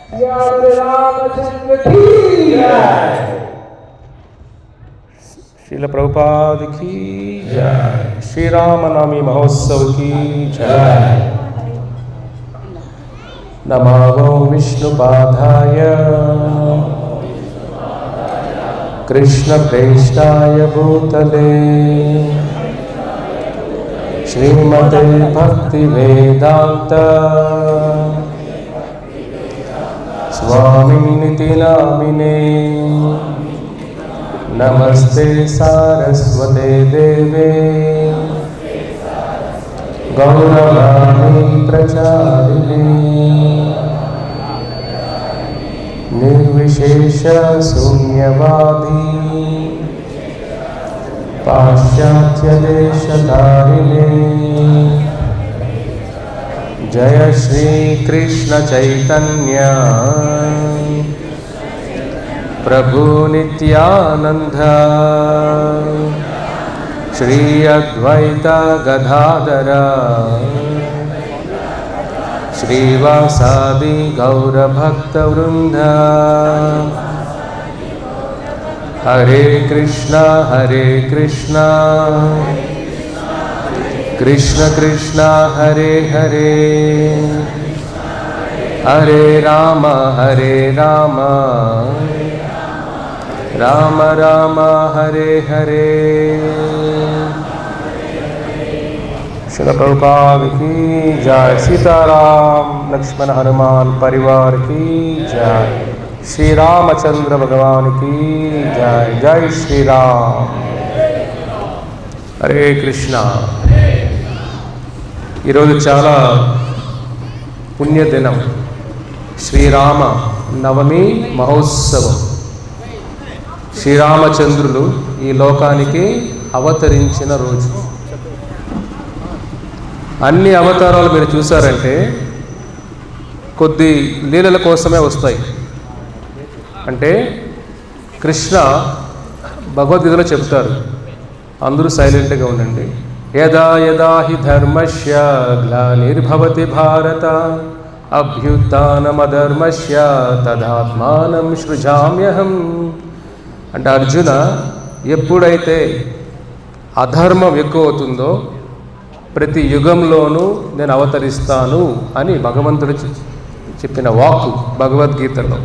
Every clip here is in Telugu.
श्रील प्रभुपाद की जय। श्री रामनवमी महोत्सव की जय। नमो विष्णुपादाय कृष्णप्रेष्ठाय भूतले श्रीमते भक्तिवेदांत स्वामिनिति नामिने। नमस्ते सारस्वते देवे गौरवाणी प्रचारिणे निर्विशेष शून्यवादी पाश्चात्य देशधारिणे। जय श्री कृष्ण चैतन्य प्रभु नित्यानंद श्री अद्वैत गदाधर श्रीवासादि गौरभक्तवृंद। हरे कृष्णा कृष्ण कृष्णा हरे हरे हरे राम राम राम हरे हरे। श्रील प्रभुपाद की जय। सीताराम लक्ष्मण हनुमान परिवार की जय। श्री रामचंद्र भगवान की जय। जय श्री राम। हरे कृष्णा। ఈరోజు చాలా పుణ్యదినం, శ్రీరామ నవమి మహోత్సవం. శ్రీరామచంద్రులు ఈ లోకానికి అవతరించిన రోజు. అన్ని అవతారాలు మీరు చూసారంటే కొద్ది లీలల కోసమే వస్తాయి. అంటే కృష్ణ భగవద్గీతలో చెప్తారు, అందరూ సైలెంట్గా ఉండండి. యదా యదా హి ధర్మస్య గ్లానిర్భవతి భారత అభ్యుత్థానమధర్మస్య తదాత్మానం సృజామ్యహం. అంటే అర్జున, ఎప్పుడైతే అధర్మం ఎక్కువ అవుతుందో ప్రతి యుగంలోనూ నేను అవతరిస్తాను అని భగవంతుడు చెప్పిన వాక్కు భగవద్గీతలో.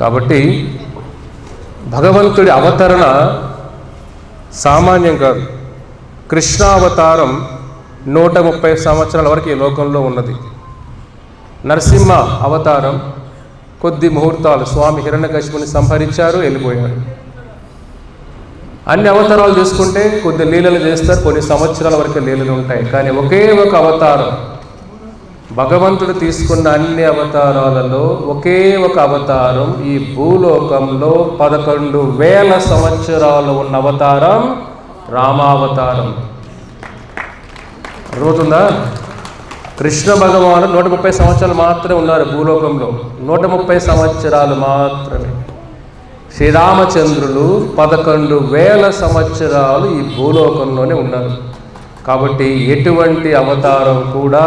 కాబట్టి భగవంతుడి అవతరణ సామాన్యం కాదు. కృష్ణావతారం 130 సంవత్సరాల వరకు ఈ లోకంలో ఉన్నది. నరసింహ అవతారం కొద్ది ముహూర్తాలు, స్వామి హిరణ్యకశిపుని సంహరించారు, వెళ్ళిపోయారు. అన్ని అవతారాలు చూసుకుంటే కొద్ది లీలలు చేస్తారు, కొన్ని సంవత్సరాల వరకు లీలలు ఉంటాయి. కానీ ఒకే ఒక అవతారం, భగవంతుడు తీసుకున్న అన్ని అవతారాలలో ఒకే ఒక అవతారం, ఈ భూలోకంలో 11,000 సంవత్సరాలు ఉన్న అవతారం రామావతారం. అర్థమవుతుందా? కృష్ణ భగవాను 130 సంవత్సరాలు మాత్రమే ఉన్నారు భూలోకంలో, 130 సంవత్సరాలు మాత్రమే. శ్రీరామచంద్రులు 11,000 సంవత్సరాలు ఈ భూలోకంలోనే ఉన్నారు. కాబట్టి ఎటువంటి అవతారం కూడా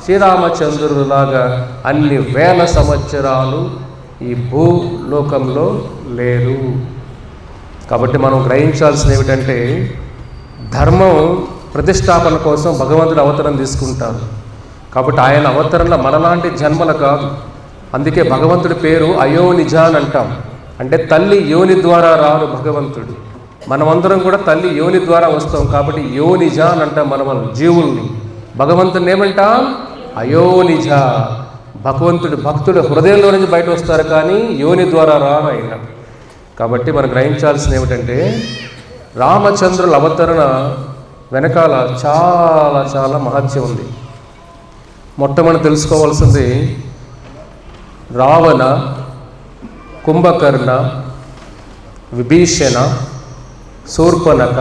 శ్రీరామచంద్రులాగా అన్ని వేల సంవత్సరాలు ఈ భూలోకంలో లేరు. కాబట్టి మనం గ్రహించాల్సింది ఏమిటంటే, ధర్మం ప్రతిష్టాపన కోసం భగవంతుడు అవతరణ తీసుకుంటారు. కాబట్టి ఆయన అవతరణ మనలాంటి జన్మల కాదు. అందుకే భగవంతుడి పేరు అయోనిజ అని అంటాం. అంటే తల్లి యోని ద్వారా రారు భగవంతుడు. మనమందరం కూడా తల్లి యోని ద్వారా వస్తాం. కాబట్టి యోనిజ అని అంటాం మనం జీవుల్ని. భగవంతుడిని ఏమంటాం? అయోనిజ. భగవంతుడు భక్తుడు హృదయంలో నుంచి బయట వస్తారు, కానీ యోని ద్వారా రారు ఆయన. కాబట్టి మనం గ్రహించాల్సింది ఏమిటంటే, రామచంద్రుల అవతరణ వెనకాల చాలా చాలా మహత్యం ఉంది. మొట్టమొదటి తెలుసుకోవాల్సింది, రావణ, కుంభకర్ణ, విభీషణ, శూర్పణఖ,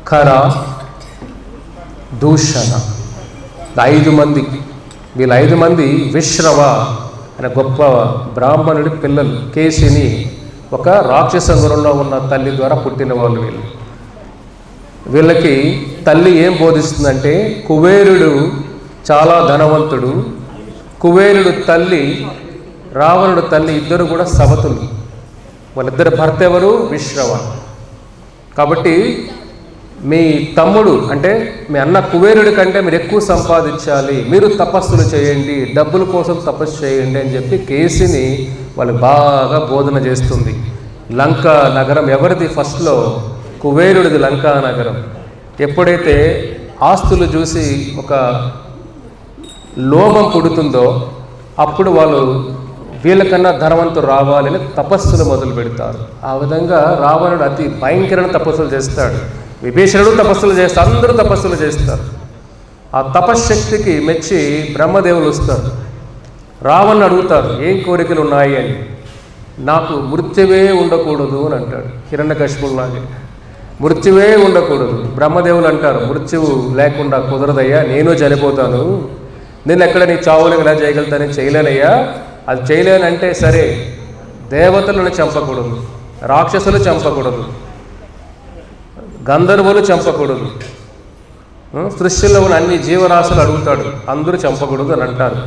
ఖర, దూషణ, 5 మంది. వీళ్ళ 5 మంది విశ్రవ అనే గొప్ప బ్రాహ్మణుడి పిల్లలు. కేశిని ఒక రాక్షసంగురంలో ఉన్న తల్లి ద్వారా పుట్టిన వాళ్ళు వీళ్ళు. వీళ్ళకి తల్లి ఏం బోధిస్తుందంటే, కుబేరుడు చాలా ధనవంతుడు, కుబేరుడు తల్లి, రావణుడు తల్లి ఇద్దరు కూడా సవతులు. వాళ్ళిద్దరి భర్త ఎవరు? విశ్రవ. కాబట్టి మీ తమ్ముడు అంటే మీ అన్న కుబేరుడి కంటే మీరు ఎక్కువ సంపాదించాలి, మీరు తపస్సులు చేయండి, డబ్బుల కోసం తపస్సు చేయండి అని చెప్పి కేసిని వాళ్ళు బాగా బోధన చేస్తుంది. లంకా నగరం ఎవరిది? ఫస్ట్లో కుబేరుడిది లంకా నగరం. ఎప్పుడైతే ఆస్తులు చూసి ఒక లోభం పుడుతుందో అప్పుడు వాళ్ళు వీళ్ళకన్నా ధనవంతులు రావాలని తపస్సులు మొదలు పెడతారు. ఆ విధంగా రావణుడు అతి భయంకరమైన తపస్సులు చేస్తాడు, విభీషణుడు తపస్సులు చేస్తాడు, అందరూ తపస్సులు చేస్తారు. ఆ తపశ్శక్తికి మెచ్చి బ్రహ్మదేవులు వస్తారు. రావణ్ణి అడుగుతారు ఏం కోరికలు ఉన్నాయి అని. నాకు మృత్యువే ఉండకూడదు అని అంటాడు, హిరణ్యకశిపులాగే మృత్యువే ఉండకూడదు. బ్రహ్మదేవులు అంటారు మృత్యువు లేకుండా కుదరదయ్యా, నేను చనిపోతాను, నేను ఎక్కడ నీ చావులకు ఎలా చేయగలుగుతానని చేయలేనయ్యా. అది చేయలేనంటే సరే, దేవతలను చంపకూడదు, రాక్షసులు చంపకూడదు, గంధర్వులు చంపకూడదు, సృష్టిలో ఉన్న అన్ని జీవరాశులు అడుగుతాడు, అందరూ చంపకూడదు అని అంటారు.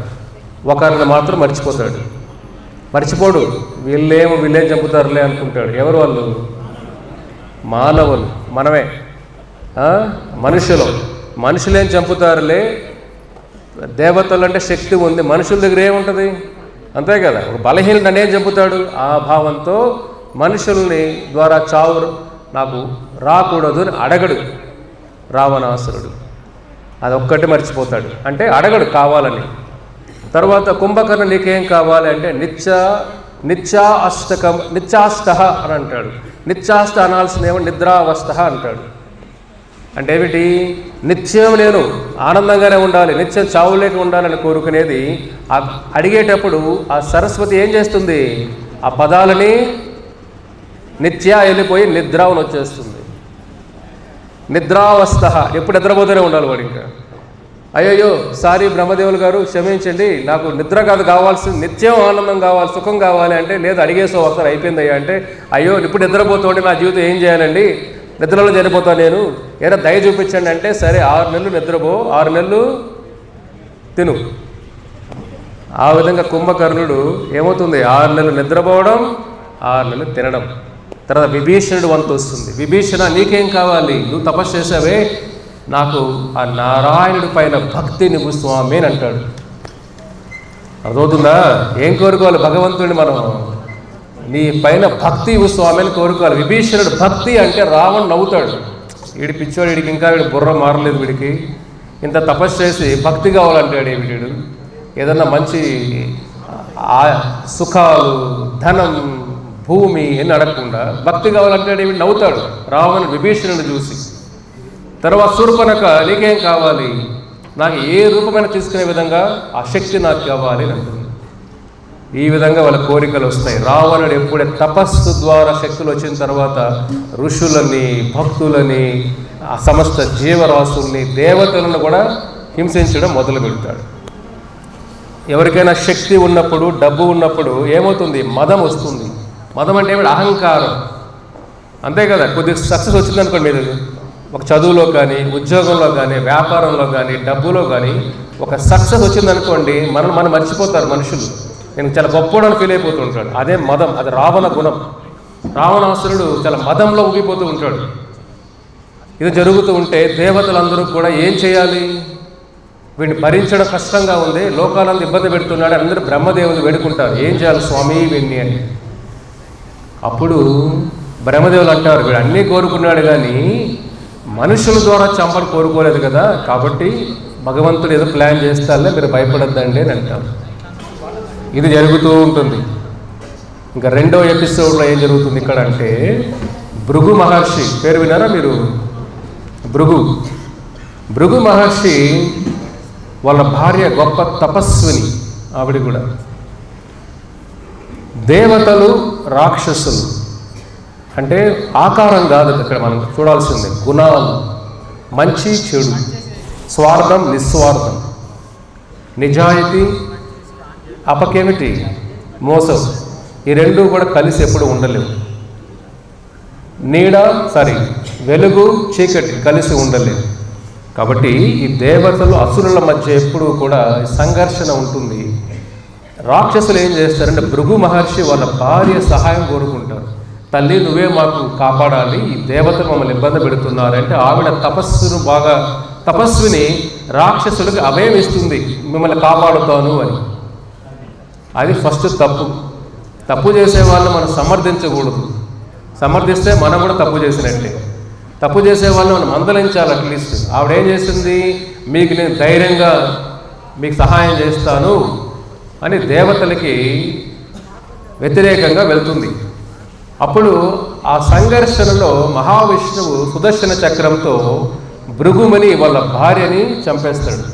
ఒకరిని మాత్రం మర్చిపోతాడు. మర్చిపోడు, వీళ్ళేం చంపుతారులే అనుకుంటాడు. ఎవరు వాళ్ళు? మానవులు, మనమే, మనుషులేం చంపుతారులే. దేవతలు అంటే శక్తి ఉంది, మనుషుల దగ్గర ఏముంటుంది? అంతే కదా, ఒక బలహీనుడు అనేం చంపుతాడు. ఆ భావంతో మనుషుల్ని ద్వారా చావు నాకు రాకూడదు అని అడగడు రావణాసురుడు. అదొక్కటి మర్చిపోతాడు, అంటే అడగడు కావాలని. తర్వాత కుంభకర్ణ నీకేం కావాలి అంటే నిత్యాష్ట అని అంటాడు. నిత్యాష్ట అనాల్సిన ఏమో నిద్రావస్థ అంటాడు. అంటే ఏమిటి? నిత్యం నేను ఆనందంగానే ఉండాలి, నిత్యం చావులేక ఉండాలని కోరుకునేది. అడిగేటప్పుడు ఆ సరస్వతి ఏం చేస్తుంది? ఆ పదాలని నిత్య వెళ్ళిపోయి నిద్రావని వచ్చేస్తుంది. నిద్రావస్థ, ఎప్పుడు నిద్రపోతూనే ఉండాలి వాడు. ఇంకా అయ్యయ్యో సారీ బ్రహ్మదేవులు గారు క్షమించండి, నాకు నిద్ర కాదు కావాల్సింది, నిత్యం ఆనందం కావాలి, సుఖం కావాలి అంటే, లేదు అడిగేసో ఒకసారి అయిపోయిందయ్యా అంటే, అయ్యో ఇప్పుడు నిద్రపోతుంటే నా జీవితం ఏం చేయాలండి, నిద్రలో చనిపోతాను నేను, ఏదైనా దయ చూపించండి అంటే, సరే 6 నెలలు నిద్రపో, 6 నెలలు తిను. ఆ విధంగా కుంభకర్ణుడు ఏమవుతుంది? 6 నెలలు నిద్రపోవడం, 6 నెలలు తినడం. తర్వాత విభీషణుడు వంతు వస్తుంది. విభీషణ నీకేం కావాలి? నువ్వు తపస్సు చేసావే, నాకు ఆ నారాయణుడి పైన భక్తి నివ్వు స్వామి అని అంటాడు. అర్థమవుతుందా? ఏం కోరుకోవాలి భగవంతుడిని మనం? నీ పైన భక్తి ఇవ్వు స్వామి అని కోరుకోవాలి. విభీషణుడు భక్తి అంటే రావణ్ నవ్వుతాడు, వీడి పిచ్చోడు, వీడికి ఇంకా వీడి బుర్ర మారలేదు, వీడికి ఇంత తపస్సు చేసి భక్తి కావాలంటాడు వీడు. ఏదన్నా మంచి సుఖాలు, ధనం, భూమి అని అడగకుండా భక్తి కావాలంటాడు వీడు, నవ్వుతాడు రావణ్ విభీషణుడు చూసి. తర్వాత శూర్పణఖ నీకేం కావాలి? నాకు ఏ రూపమైనా తీసుకునే విధంగా ఆ శక్తి నాకు కావాలి అని అంటుంది. ఈ విధంగా వాళ్ళ కోరికలు వస్తాయి. రావణుడు ఎప్పుడే తపస్సు ద్వారా శక్తులు వచ్చిన తర్వాత ఋషులని, భక్తులని, ఆ సమస్త జీవరాశుల్ని, దేవతలను కూడా హింసించడం మొదలు పెడతాడు. ఎవరికైనా శక్తి ఉన్నప్పుడు, డబ్బు ఉన్నప్పుడు ఏమవుతుంది? మదం వస్తుంది. మదం అంటే ఏమిటి? అహంకారం. అంతే కదా, కొద్దిగా సక్సెస్ వచ్చిందనుకోండి, మీరు ఒక చదువులో కానీ, ఉద్యోగంలో కానీ, వ్యాపారంలో కానీ, డబ్బులో కానీ ఒక సక్సెస్ వచ్చిందనుకోండి, మనం మర్చిపోతారు మనుషులు. నేను చాలా గొప్పవాడని ఫీల్ అయిపోతూ ఉంటాడు. అదే మదం, అది రావణ గుణం. రావణాసురుడు చాలా మదంలో ఊగిపోతూ ఉంటాడు. ఇది జరుగుతూ ఉంటే దేవతలందరూ కూడా ఏం చేయాలి? వీడిని భరించడం కష్టంగా ఉంది, లోకాలందరూ ఇబ్బంది పెడుతున్నాడు, అందరూ బ్రహ్మదేవుని వేడుకుంటారు ఏం చేయాలి స్వామి వీడిని అని. అప్పుడు బ్రహ్మదేవులు అంటారు వీడు అన్నీ కోరుకున్నాడు కానీ మనుషుల ద్వారా చంపని కోరుకోలేదు కదా, కాబట్టి భగవంతుడు ఏదో ప్లాన్ చేస్తాలే, మీరు భయపడద్దండి అని అంటారు. ఇది జరుగుతూ ఉంటుంది. ఇంకా 2వ ఎపిసోడ్లో ఏం జరుగుతుంది ఇక్కడ అంటే, భృగు మహర్షి పేరు విన్నారా మీరు? భృగు మహర్షి వాళ్ళ భార్య గొప్ప తపస్విని, ఆవిడ కూడా. దేవతలు, రాక్షసులు అంటే ఆకారం కాదు ఇక్కడ మనం చూడాల్సిందే, గుణాలు, మంచి చెడు, స్వార్థం నిస్వార్థం, నిజాయితీ, అపకేమిటి, మోసం, ఈ రెండూ కూడా కలిసి ఎప్పుడు ఉండలేవు. వెలుగు చీకటి కలిసి ఉండలేవు. కాబట్టి ఈ దేవతలు అసురుల మధ్య ఎప్పుడూ కూడా సంఘర్షణ ఉంటుంది. రాక్షసులు ఏం చేస్తారంటే భృగు మహర్షి వాళ్ళ భార్య సహాయం కోరుకుంటారు. తల్లి నువ్వే మాకు కాపాడాలి, ఈ దేవతలు మమ్మల్ని ఇబ్బంది పెడుతున్నారంటే ఆవిడ తపస్విని రాక్షసులకు అభయం ఇస్తుంది, మిమ్మల్ని కాపాడుతాను అని. అది ఫస్ట్ తప్పు చేసే వాళ్ళని మనం సమర్థించకూడదు. సమర్థిస్తే మనం కూడా తప్పు చేసినట్లే. తప్పు చేసే వాళ్ళని మనం మందలించాలి అట్లీస్ట్. ఆవిడ ఏం చేసింది, మీకు నేను ధైర్యంగా మీకు సహాయం చేస్తాను అని దేవతలకి వ్యతిరేకంగా వెళ్తుంది. అప్పుడు ఆ సంఘర్షణలో మహావిష్ణువు సుదర్శన చక్రంతో భృగుమని వాళ్ళ భార్యని చంపేస్తాడు.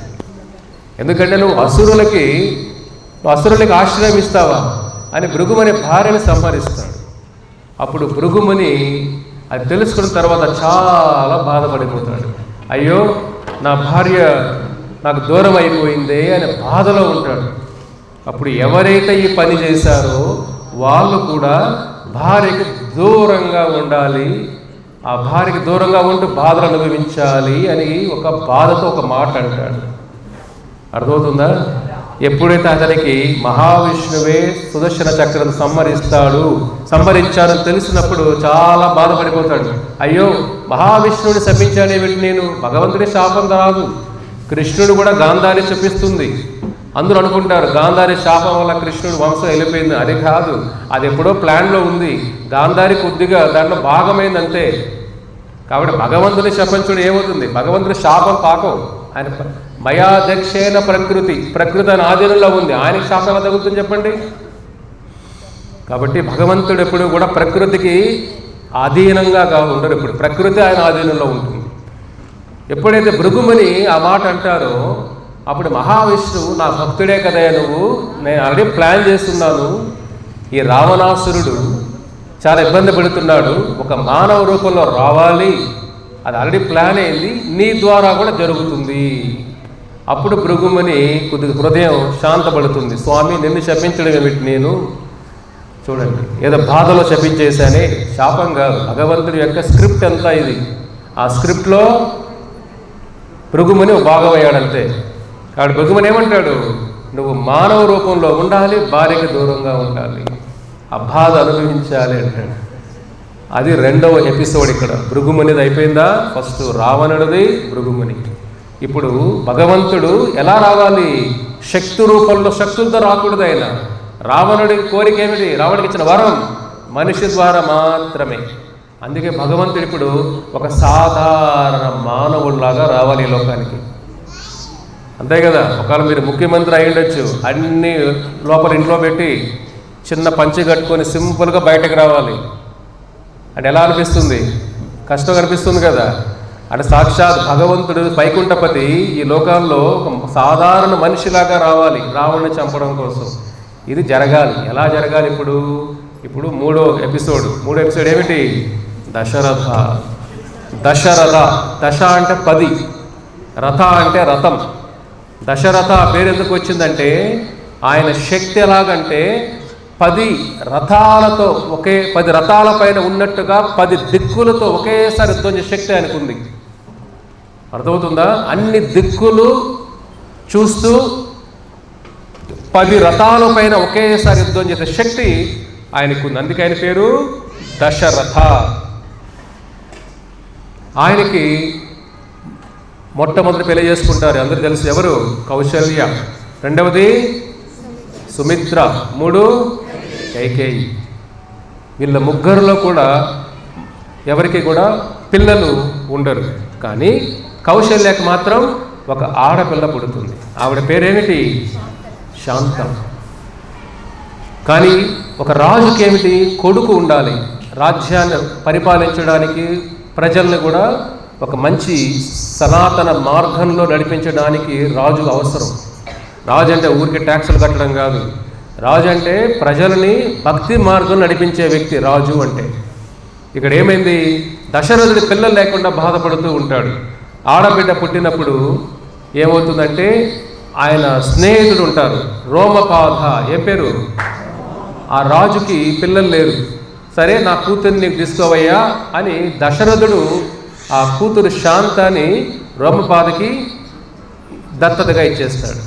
ఎందుకంటే నువ్వు అసురులకి ఆశ్రయం ఇస్తావా అని భృగుమని భార్యని సంహరిస్తాడు. అప్పుడు భృగుమని అది తెలుసుకున్న తర్వాత చాలా బాధపడిపోతాడు. అయ్యో నా భార్య నాకు దూరం అయిపోయిందే అని బాధలో ఉంటాడు. అప్పుడు ఎవరైతే ఈ పని చేశారో వాళ్ళు కూడా భార్యకి దూరంగా ఉండాలి, ఆ భార్యకి దూరంగా ఉంటూ బాధలు అనుభవించాలి అని ఒక బాధతో ఒక మాట అంటాడు. అర్థమవుతుందా? ఎప్పుడైతే అతనికి మహావిష్ణువే సుదర్శన చక్రం సంహరించాడని తెలిసినప్పుడు చాలా బాధపడిపోతాడు. అయ్యో మహావిష్ణువుని శపించానేమిటి నేను, భగవంతుడి శాపం రాదు. కృష్ణుడు కూడా గాంధారి శపిస్తుంది. అందరూ అనుకుంటారు గాంధారి శాపం వల్ల కృష్ణుడు వంశం వెళ్ళిపోయింది. అది కాదు, అది ఎప్పుడో ప్లాన్లో ఉంది. గాంధారి కొద్దిగా దాంట్లో భాగమైంది అంతే. కాబట్టి భగవంతుని శపించడం ఏమవుతుంది, భగవంతుడి శాపం పాకం. ఆయన మయాధ్యక్షేణ ప్రకృతి ఆయన ఆధీనంలో ఉంది, ఆయనకి శాపం ఎలా తగ్గుతుంది చెప్పండి. కాబట్టి భగవంతుడు ఎప్పుడు కూడా ప్రకృతికి అధీనంగా ఉండరు. ఎప్పుడు ప్రకృతి ఆయన ఆధీనంలో ఉంటుంది. ఎప్పుడైతే భృగుమని ఆ మాట అంటారో అప్పుడు మహావిష్ణువు నా భక్తుడే కదా నువ్వు, నేను ఆల్రెడీ ప్లాన్ చేస్తున్నాను, ఈ రావణాసురుడు చాలా ఇబ్బంది పడుతున్నాడు, ఒక మానవ రూపంలో రావాలి, అది ఆల్రెడీ ప్లాన్ అయింది, నీ ద్వారా కూడా జరుగుతుంది. అప్పుడు భృగుమని కొద్దిగా హృదయం శాంతపడుతుంది. స్వామి నిన్ను శపించడం ఏమిటి, నేను చూడండి ఏదో బాధలో శపించేశానే, శాపం కాదు, భగవంతుడి యొక్క స్క్రిప్ట్ అంతా ఇది. ఆ స్క్రిప్ట్లో భృగుమని భాగమయ్యాడంతే. కాబట్టి భృగుమని ఏమంటాడు, నువ్వు మానవ రూపంలో ఉండాలి, భార్యకి దూరంగా ఉండాలి, ఆ బాధ అనుభవించాలి అంటాడు. అది రెండవ ఎపిసోడ్. ఇక్కడ భృగుమనిది అయిపోయిందా, ఫస్ట్ రావణుడిది, భృగుమని. ఇప్పుడు భగవంతుడు ఎలా రావాలి, శక్తి రూపంలో, శక్తులతో రాకూడదు ఆయన. రావణుడి కోరిక ఏమిటి, రావణుడికి ఇచ్చిన వరం మనిషి ద్వారా మాత్రమే. అందుకే భగవంతుడు ఇప్పుడు ఒక సాధారణ మానవుడిలాగా రావాలి ఈ లోకానికి. అంతే కదా, ఒకవేళ మీరు ముఖ్యమంత్రి అయి ఉండొచ్చు, అన్ని లోపల ఇంట్లో పెట్టి చిన్న పంచి కట్టుకొని సింపుల్గా బయటకు రావాలి అంటే ఎలా అనిపిస్తుంది, కష్టం అనిపిస్తుంది కదా. అంటే సాక్షాత్ భగవంతుడు వైకుంఠపతి ఈ లోకాల్లో ఒక సాధారణ మనిషిలాగా రావాలి రావణ్ణి చంపడం కోసం. ఇది జరగాలి. ఎలా జరగాలి? ఇప్పుడు మూడో ఎపిసోడ్ ఏమిటి, దశరథ. దశ అంటే 10, రథ అంటే రథం. దశరథ పేరు ఎందుకు వచ్చిందంటే ఆయన శక్తి ఎలాగంటే 10 రథాలతో 10 రథాల పైన ఉన్నట్టుగా 10 దిక్కులతో ఒకేసారి యుద్ధం చేసే శక్తి ఆయనకుంది. అర్థమవుతుందా? అన్ని దిక్కులు చూస్తూ 10 రథాల పైన ఒకేసారి యుద్ధం చేసే శక్తి ఆయనకుంది. అందుకే ఆయన పేరు దశరథ. ఆయనకి మొట్టమొదటి పెళ్లి చేసుకుంటారు, అందరూ తెలుసు ఎవరు, కౌశల్య. రెండవది సుమిత్ర, 3 కైకేయి. వీళ్ళ ముగ్గురులో కూడా ఎవరికి కూడా పిల్లలు ఉండరు. కానీ కౌశల్యకి మాత్రం ఒక ఆడపిల్ల పుడుతుంది. ఆవిడ పేరేమిటి, శాంతం. కానీ ఒక రాజుకి ఏమిటి, కొడుకు ఉండాలి. రాజ్యాన్ని పరిపాలించడానికి, ప్రజల్ని కూడా ఒక మంచి సనాతన మార్గంలో నడిపించడానికి రాజు అవసరం. రాజు అంటే ఊరికి ట్యాక్సులు కట్టడం కాదు. రాజు అంటే ప్రజలని భక్తి మార్గం నడిపించే వ్యక్తి రాజు అంటే. ఇక్కడ ఏమైంది, దశరథుడి పిల్లలు లేకుండా బాధపడుతూ ఉంటాడు. ఆడబిడ్డ పుట్టినప్పుడు ఏమవుతుందంటే ఆయన స్నేహితుడు ఉంటారు, రోమపాద, ఏం పేరు, ఆ రాజుకి పిల్లలు లేరు. సరే నా కూతుర్ని నీకు తీసుకోవయ్యా అని దశరథుడు ఆ కూతురు శాంతాన్ని రోమపాదకి దత్తతగా ఇచ్చేస్తాడు.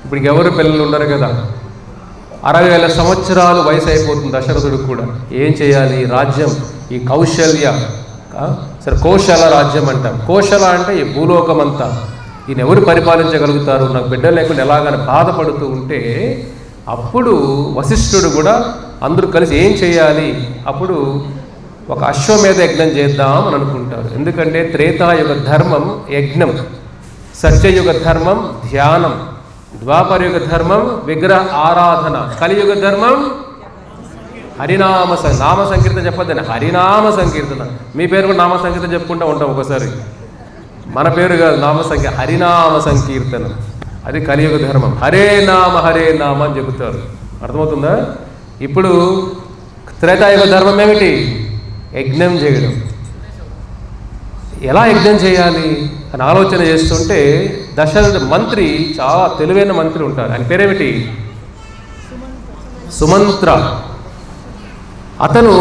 ఇప్పుడు ఎవరు పిల్లలు ఉండరు కదా. 60,000 సంవత్సరాలు వయసు అయిపోతుంది దశరథుడికి కూడా. ఏం చేయాలి? రాజ్యం ఈ కౌశల్య, సరే కోశల రాజ్యం అంటాం. కోశల అంటే ఈ భూలోకం అంతా ఈయన ఎవరు పరిపాలించగలుగుతారు, నాకు బిడ్డ లేకుండా ఎలాగని బాధపడుతూ ఉంటే అప్పుడు వశిష్ఠుడు కూడా అందరూ కలిసి ఏం చేయాలి, అప్పుడు ఒక అశ్వమేధ యజ్ఞం చేద్దాం అని అనుకుంటారు. ఎందుకంటే త్రేతాయుగ ధర్మం యజ్ఞం, సత్యయుగ ధర్మం ధ్యానం, ద్వాపరయుగ ధర్మం విగ్రహ ఆరాధన, కలియుగ ధర్మం హరినామ నామ సంకీర్తన చెప్పొద్దని హరినామ సంకీర్తన. మీ పేరు కూడా నామ సంకీర్తన చెప్పుకుంటూ ఉంటాం ఒకసారి, మన పేరు కాదు, నామ హరినామ సంకీర్తన. అది కలియుగ ధర్మం. హరే నామ అని చెబుతారు. అర్థమవుతుందా? ఇప్పుడు త్రేతాయుగ ధర్మం ఏమిటి? యజ్ఞం చేయడం. ఎలా యజ్ఞం చేయాలి అని ఆలోచన చేస్తుంటే దశరథ మంత్రి, చాలా తెలివైన మంత్రి ఉంటారు. ఆయన పేరేమిటి? సుమంత్ర. అతను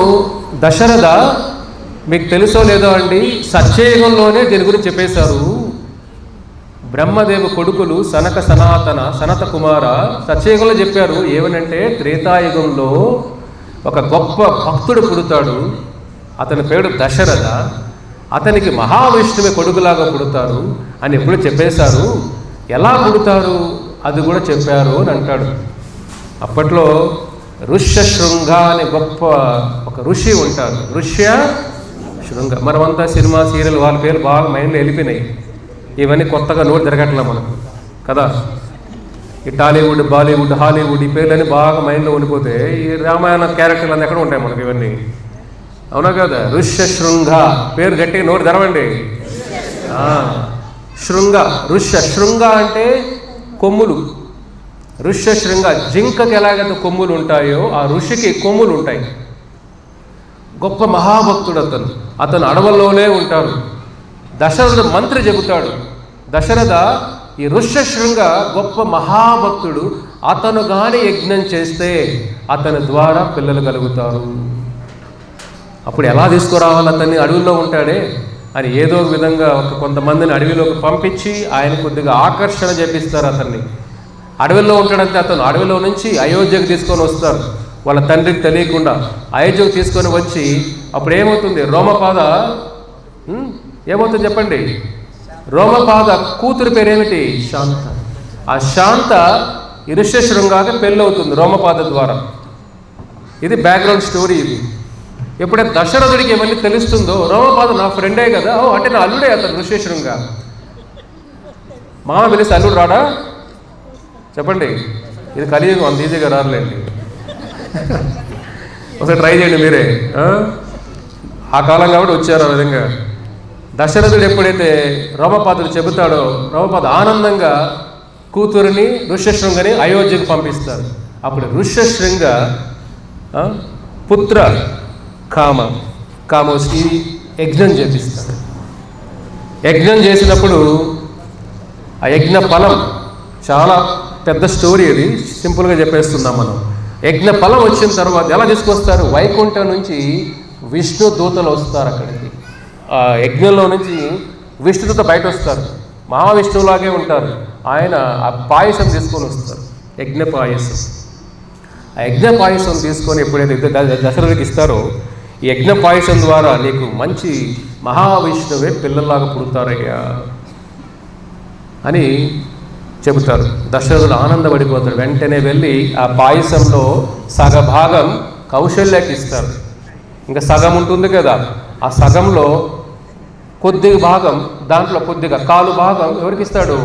దశరథ, మీకు తెలుసో లేదో అండి, సత్యయుగంలోనే దీని గురించి చెప్పేశారు. బ్రహ్మదేవ కొడుకులు సనక సనాతన సనత కుమార సత్యయుగంలో చెప్పారు. ఏమనంటే త్రేతాయుగంలో ఒక గొప్ప భక్తుడు పుడతాడు, అతని పేరు దశరథ, అతనికి మహావిష్ణువే కొడుకులాగా పుడతారు అని ఎప్పుడు చెప్పేశారు. ఎలా పుడతారు అది కూడా చెప్పారు అని అంటాడు. అప్పట్లో ఋష్యశృంగ అనే గొప్ప ఒక ఋషి ఉంటారు. ఋష్య శృంగ. మనమంతా సినిమా సీరియల్ వాళ్ళ పేర్లు బాగా మైండ్లో వెళ్ళిపోయినాయి. ఇవన్నీ కొత్తగా నోటి జరగట్లే మనకు కదా. ఈ టాలీవుడ్, బాలీవుడ్, హాలీవుడ్ ఈ పేర్లన్నీ బాగా మైండ్లో ఉండిపోతే ఈ రామాయణ క్యారెక్టర్లు అన్నీ ఎక్కడ ఉంటాయి మనకి ఇవన్నీ, అవునా కదా. ఋష్యశృంగ పేరు గట్టిగా నోటి తెరవండి. శృంగ, ఋష్య శృంగ అంటే కొమ్ములు. ఋష్యశృంగ, జింకకి ఎలాగైతే కొమ్ములు ఉంటాయో ఆ ఋషికి కొమ్ములు ఉంటాయి. గొప్ప మహాభక్తుడు అతను. అతను అడవుల్లోనే ఉంటారు. దశరథ మంత్రి చెబుతాడు, దశరథ ఈ ఋష్యశృంగ గొప్ప మహాభక్తుడు, అతను కానీ యజ్ఞం చేస్తే అతని ద్వారా పిల్లలు కలుగుతారు. అప్పుడు ఎలా తీసుకురావాలి, అతన్ని అడవుల్లో ఉంటాడే అని ఏదో విధంగా కొంతమందిని అడవిలోకి పంపించి ఆయన కొద్దిగా ఆకర్షణ చేపిస్తారు. అతన్ని అడవిలో ఉంటాడంటే అతను అడవిలో నుంచి అయోధ్యకు తీసుకొని వస్తారు. వాళ్ళ తండ్రికి తెలియకుండా అయోధ్యకు తీసుకొని వచ్చి అప్పుడు ఏమవుతుంది, రోమపాద ఏమవుతుంది చెప్పండి. రోమపాద కూతురు పేరేమిటి? శాంత. ఆ శాంత ఈ ఋష్యశృంగాగా పెళ్ళవుతుంది రోమపాద ద్వారా. ఇది బ్యాక్గ్రౌండ్ స్టోరీ. ఇది ఎప్పుడైతే దశరథుడికి ఇవన్నీ తెలుస్తుందో, రోమపాద నా ఫ్రెండే కదా, అంటే నా అల్లుడే అతను ఋష్యశృంగ. మామ పిలిస్తే అల్లుడు రాడా చెప్పండి. ఇది కలియుగం, అంత ఈజీగా రారులేండి. ఒకసారి ట్రై చేయండి మీరే. ఆ కాలం కాబట్టి వచ్చారు ఆ విధంగా. దశరథుడు ఎప్పుడైతే రోమపాదుడు చెబుతాడో, రోమపాద ఆనందంగా కూతురిని ఋష్యశృంగని అయోధ్యకు పంపిస్తారు. అప్పుడు ఋష్యశృంగ పుత్ర కామోసి యజ్ఞం చేపిస్తాడు. యజ్ఞం చేసినప్పుడు ఆ యజ్ఞ ఫలం చాలా పెద్ద స్టోరీ. అది సింపుల్గా చెప్పేస్తున్నాం మనం. యజ్ఞ ఫలం వచ్చిన తర్వాత ఎలా తీసుకొస్తారు? వైకుంఠం నుంచి విష్ణు దూతలు వస్తారు అక్కడికి. ఆ యజ్ఞంలో నుంచి విష్ణుదూత బయట వస్తారు. మహావిష్ణువులాగే ఉంటారు. ఆయన ఆ పాయసం తీసుకొని వస్తారు, యజ్ఞ పాయసం. ఆ యజ్ఞ పాయసం తీసుకొని ఎప్పుడైతే దశరథుడికి ఇస్తారో, ఈ యజ్ఞ పాయసం ద్వారా నీకు మంచి మహావిష్ణువే పిల్లల్లాగా పుడతారయ్యా అని చెబుతారు. దశరథుడు ఆనందపడిపోతాడు. వెంటనే వెళ్ళి ఆ పాయసంలో సగభాగం కౌశల్యకి ఇస్తారు. ఇంకా సగం ఉంటుంది కదా, ఆ సగంలో కొద్దిగా భాగం, దాంట్లో కొద్దిగా కాలు భాగం ఎవరికి ఇస్తాడు?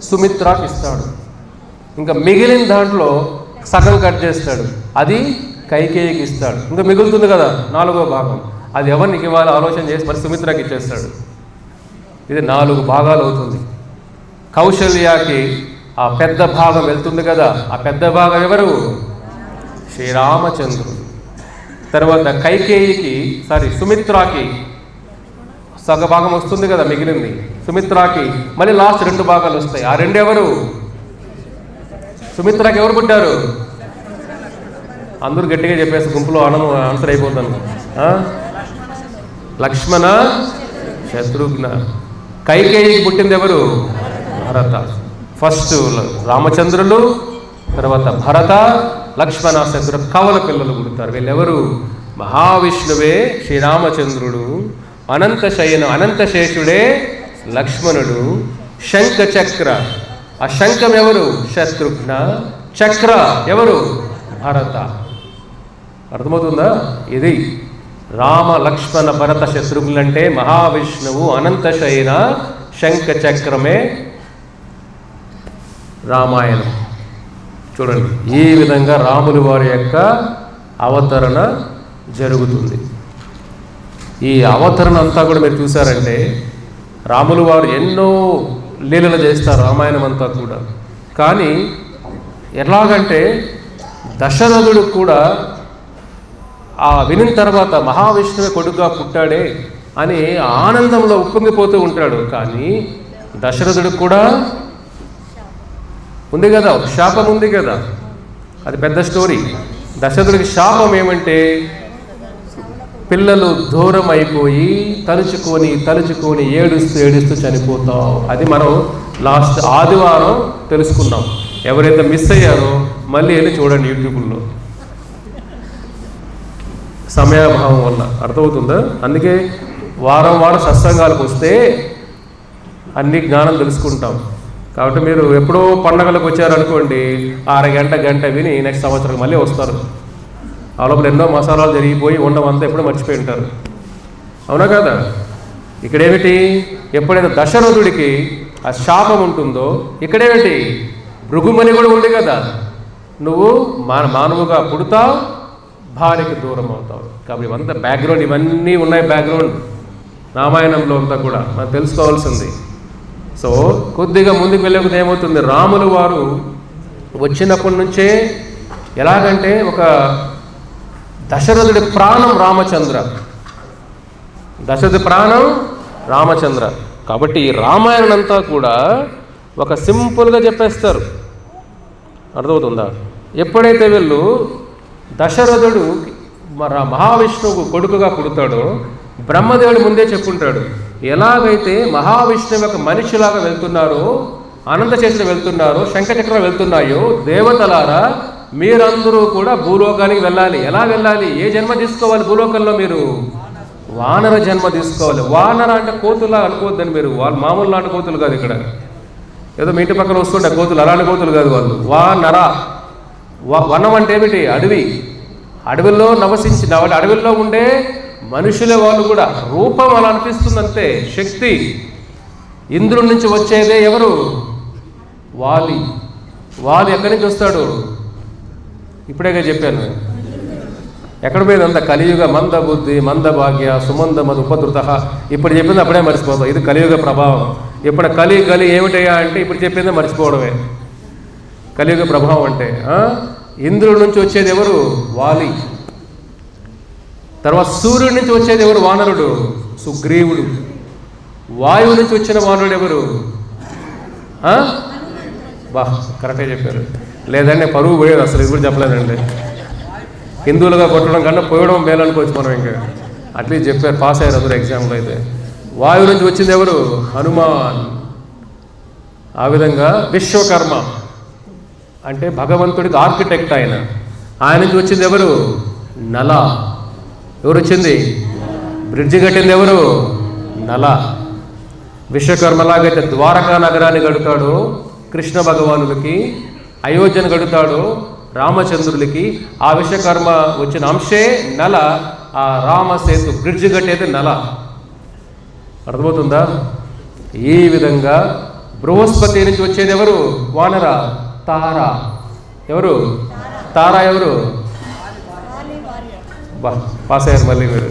సుమిత్రకి ఇస్తాడు. ఇంకా మిగిలిన దాంట్లో సగం కట్ చేస్తాడు, అది కైకేయికి ఇస్తాడు. ఇంకా మిగులుతుంది కదా 4వ భాగం, అది ఎవరికి ఇవ్వాలో ఆలోచన చేసి మరి సుమిత్రకి ఇచ్చేస్తాడు. ఇది 4 భాగాలు అవుతుంది. కౌశల్యకి ఆ పెద్ద భాగం వెళ్తుంది కదా, ఆ పెద్ద భాగం ఎవరు? శ్రీరామచంద్రుడు. తర్వాత కైకేయికి సుమిత్రకి సగభాగం వస్తుంది కదా మిగిలింది, సుమిత్రకి మళ్ళీ లాస్ట్ 2 భాగాలు వస్తాయి. ఆ 2 ఎవరు? సుమిత్రకి ఎవరు పుట్టారు? అందరూ గట్టిగా చెప్పేసి గుంపులో ఆన్సర్ అయిపోతాను. లక్ష్మణ, శత్రుఘ్న. కైకేయికి పుట్టింది ఎవరు? భరత. ఫస్ట్ రామచంద్రులు, తర్వాత భరత లక్ష్మణ శత్రు కవల పిల్లలు పుడతారు. వీళ్ళెవరు? మహావిష్ణువే శ్రీరామచంద్రుడు, అనంతశేషుడే లక్ష్మణుడు, శంఖ చక్ర, ఆ శంఖం ఎవరు? శత్రుఘ్న, చక్ర ఎవరు? భరత. అర్థమవుతుందా? ఇది రామ లక్ష్మణ భరత శత్రుఘ్నులంటే మహావిష్ణువు, అనంతశయన, శంఖ చక్రమే రామాయణం. చూడండి, ఈ విధంగా రాములు వారి యొక్క అవతరణ జరుగుతుంది. ఈ అవతరణ అంతా కూడా మీరు చూసారంటే రాములు వారు ఎన్నో లీలలు చేస్తారు రామాయణం అంతా కూడా. కానీ ఎలాగంటే దశరథుడు కూడా ఆ వినిన తర్వాత మహావిష్ణువే కొడుకుగా పుట్టాడే అని ఆనందంలో ఉప్పొంగిపోతూ ఉంటాడు. కానీ దశరథుడికి కూడా ఉంది కదా, ఒక శాపం ఉంది కదా, అది పెద్ద స్టోరీ. దశరథుడికి శాపం ఏమంటే పిల్లలు దూరం అయిపోయి తలుచుకొని ఏడుస్తూ చనిపోతాం. అది మనం లాస్ట్ ఆదివారం తెలుసుకున్నాం. ఎవరైతే మిస్ అయ్యారో మళ్ళీ వెళ్ళి చూడండి యూట్యూబ్లో, సమయాభావం వల్ల. అర్థమవుతుందా? అందుకే వారం సత్సంగాలకు వస్తే అన్ని జ్ఞానం తెలుసుకుంటాం. కాబట్టి మీరు ఎప్పుడో పండగలకు వచ్చారనుకోండి, గంట విని నెక్స్ట్ సంవత్సరం మళ్ళీ వస్తారు. ఆ లోపల ఎన్నో మసాలాలు జరిగిపోయి ఉండమంతా ఎప్పుడో మర్చిపోయి ఉంటారు. అవునా కదా? ఇక్కడేమిటి? ఎప్పుడైతే దశరథుడికి ఆ శాపం ఉంటుందో ఇక్కడేమిటి? భృగుమని కూడా ఉంది కదా, నువ్వు మానవుగా పుడతావు, భార్యకి దూరం అవుతావు. కాబట్టి ఇవంతా బ్యాక్గ్రౌండ్, ఇవన్నీ ఉన్నాయి బ్యాక్గ్రౌండ్ రామాయణంలో అంతా కూడా మనం తెలుసుకోవాల్సింది. సో కొద్దిగా ముందుకు వెళ్ళేది ఏమవుతుంది? రాములు వారు వచ్చినప్పటి నుంచే ఎలాగంటే ఒక దశరథుడి ప్రాణం రామచంద్ర, దశరథుడి ప్రాణం రామచంద్ర. కాబట్టి ఈ రామాయణం అంతా కూడా ఒక సింపుల్గా చెప్పేస్తారు. అర్థమవుతుందా? ఎప్పుడైతే వీళ్ళు దశరథుడు మహావిష్ణువు కొడుకుగా పుడతాడో బ్రహ్మదేవుడు ముందే చెప్పుంటాడు, ఎలాగైతే మహావిష్ణువు ఒక మనిషిలాగా వెళ్తున్నారో, అనంతశేషుడు వెళ్తున్నారో, శంఖచక్రం వెళ్తున్నాయో, దేవతలారా మీరందరూ కూడా భూలోకానికి వెళ్ళాలి. ఎలా వెళ్ళాలి? ఏ జన్మ తీసుకోవాలి భూలోకంలో? మీరు వానర జన్మ తీసుకోవాలి. వానర అంటే కోతులా అనుకోవద్దని మీరు, వాళ్ళు మామూలు నాటి కోతులు కాదు. ఇక్కడ ఏదో మీ ఇంటి పక్కన వస్తుంటే కోతులు, అలాంటి కోతులు కాదు వాళ్ళు. వానర, వనం అంటే ఏమిటి? అడవి. అడవిలో అడవిలో ఉండే మనుషులే వాళ్ళు కూడా. రూపం అలా అనిపిస్తుంది అంతే, శక్తి. ఇంద్రుడి నుంచి వచ్చేదే ఎవరు? వాలి. వాలి ఎక్కడి నుంచి వస్తాడు? ఇప్పుడేగా చెప్పాను. ఎక్కడ పోయింది అంత? కలియుగ మంద బుద్ధి, మంద భాగ్య, సుమంద మధు ఉపద్రుత. ఇప్పుడు చెప్పింది అప్పుడే మర్చిపోతాం. ఇది కలియుగ ప్రభావం. ఇప్పుడు కలి ఏమిటయ్యా అంటే ఇప్పుడు చెప్పిందే మర్చిపోవడమే కలియుగ ప్రభావం అంటే. ఇంద్రుడి నుంచి వచ్చేది ఎవరు? వాలి. తర్వాత సూర్యుడి నుంచి వచ్చేది ఎవరు? వానరుడు, సుగ్రీవుడు. వాయువు నుంచి వచ్చిన వానరుడు ఎవరు? కరెక్ట్గా చెప్పారు. లేదండి పరువు పోయేది అసలు, ఇది కూడా చెప్పలేదండి. హిందువులుగా కొట్టడం కన్నా పోయడం మేలనుకోవచ్చు మనం. ఇంకా అట్లీస్ట్ చెప్పారు, పాస్ అయ్యారు అందరూ ఎగ్జామ్లో. అయితే వాయువు నుంచి వచ్చింది ఎవరు? హనుమాన్. ఆ విధంగా విశ్వకర్మ అంటే భగవంతుడికి ఆర్కిటెక్ట్ ఆయన నుంచి వచ్చింది ఎవరు? నల. ఎవరు వచ్చింది? బ్రిడ్జి కట్టింది ఎవరు? నల. విశ్వకర్మలాగైతే ద్వారకా నగరాన్ని కడతాడు కృష్ణ భగవానులకి, అయోధ్యను కడతాడు రామచంద్రులకి, ఆ విశ్వకర్మ వచ్చిన అంశే నల. ఆ రామసేతు బ్రిడ్జి కట్టేది నల. అర్థమవుతుందా? ఈ విధంగా బృహస్పతి నుంచి వచ్చేది ఎవరు? వానర. తార. ఎవరు? తార ఎవరు? పాస్ అయ్యారు మళ్ళీ మీరు,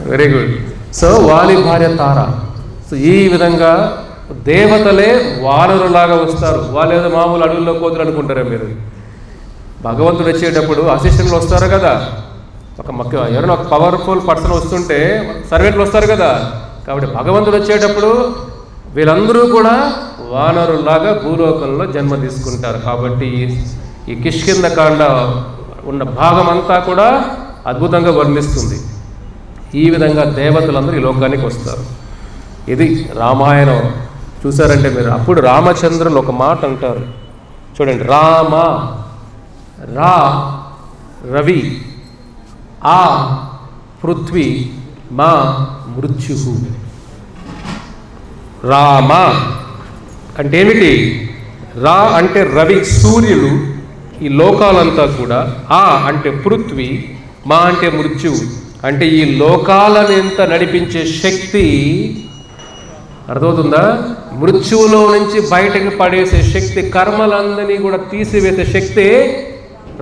వెరీ గుడ్. సో వాలి భార్య తార. సో ఈ విధంగా దేవతలే వానరులాగా వస్తారు. వాళ్ళు ఏదో మామూలు అడవుల్లో కోతులు అనుకుంటారా మీరు? భగవంతుడు వచ్చేటప్పుడు అసిస్టెంట్లు వస్తారు కదా, ఎవరైనా ఒక పవర్ఫుల్ పర్సన్ వస్తుంటే సర్వెంట్లు వస్తారు కదా. కాబట్టి భగవంతుడు వచ్చేటప్పుడు వీళ్ళందరూ కూడా వానరులాగా భూలోకంలో జన్మ తీసుకుంటారు. కాబట్టి ఈ కిష్కింధకాండ ఉన్న భాగం అంతా కూడా అద్భుతంగా వర్ణిస్తుంది. ఈ విధంగా దేవతలందరూ ఈ లోకానికి వస్తారు. ఇది రామాయణం. చూసారంటే మీరు అప్పుడు రామచంద్రులు ఒక మాట అంటారు, చూడండి, రామ, రా రవి, ఆ పృథ్వీ, మా మృత్యు. రామ అంటే ఏమిటి? రా అంటే రవి, సూర్యుడు, ఈ లోకాలంతా కూడా. ఆ అంటే పృథ్వీ, మా అంటే మృత్యువు. అంటే ఈ లోకాలను ఎంత నడిపించే శక్తి, అర్థమవుతుందా? మృత్యువులో నుంచి బయటకు పడేసే శక్తి, కర్మలందరినీ కూడా తీసివేసే శక్తి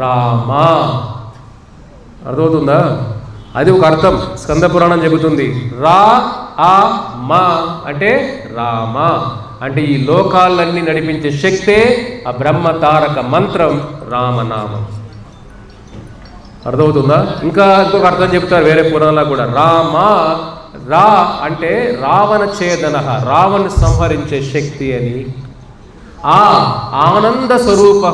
రామ. అర్థమవుతుందా? అది ఒక అర్థం స్కంద పురాణం చెబుతుంది. రా ఆ మా అంటే రామ, అంటే ఈ లోకాలన్నీ నడిపించే శక్తే ఆ బ్రహ్మ తారక మంత్రం రామనామం. అర్థమవుతుందా? ఇంకా ఇంకొక అర్థం చెప్తారు వేరే పురాణాల్లో కూడా. రామ, రా అంటే రావణ ఛేదన, రావణ సంహరించే శక్తి అని. ఆ ఆనంద స్వరూప,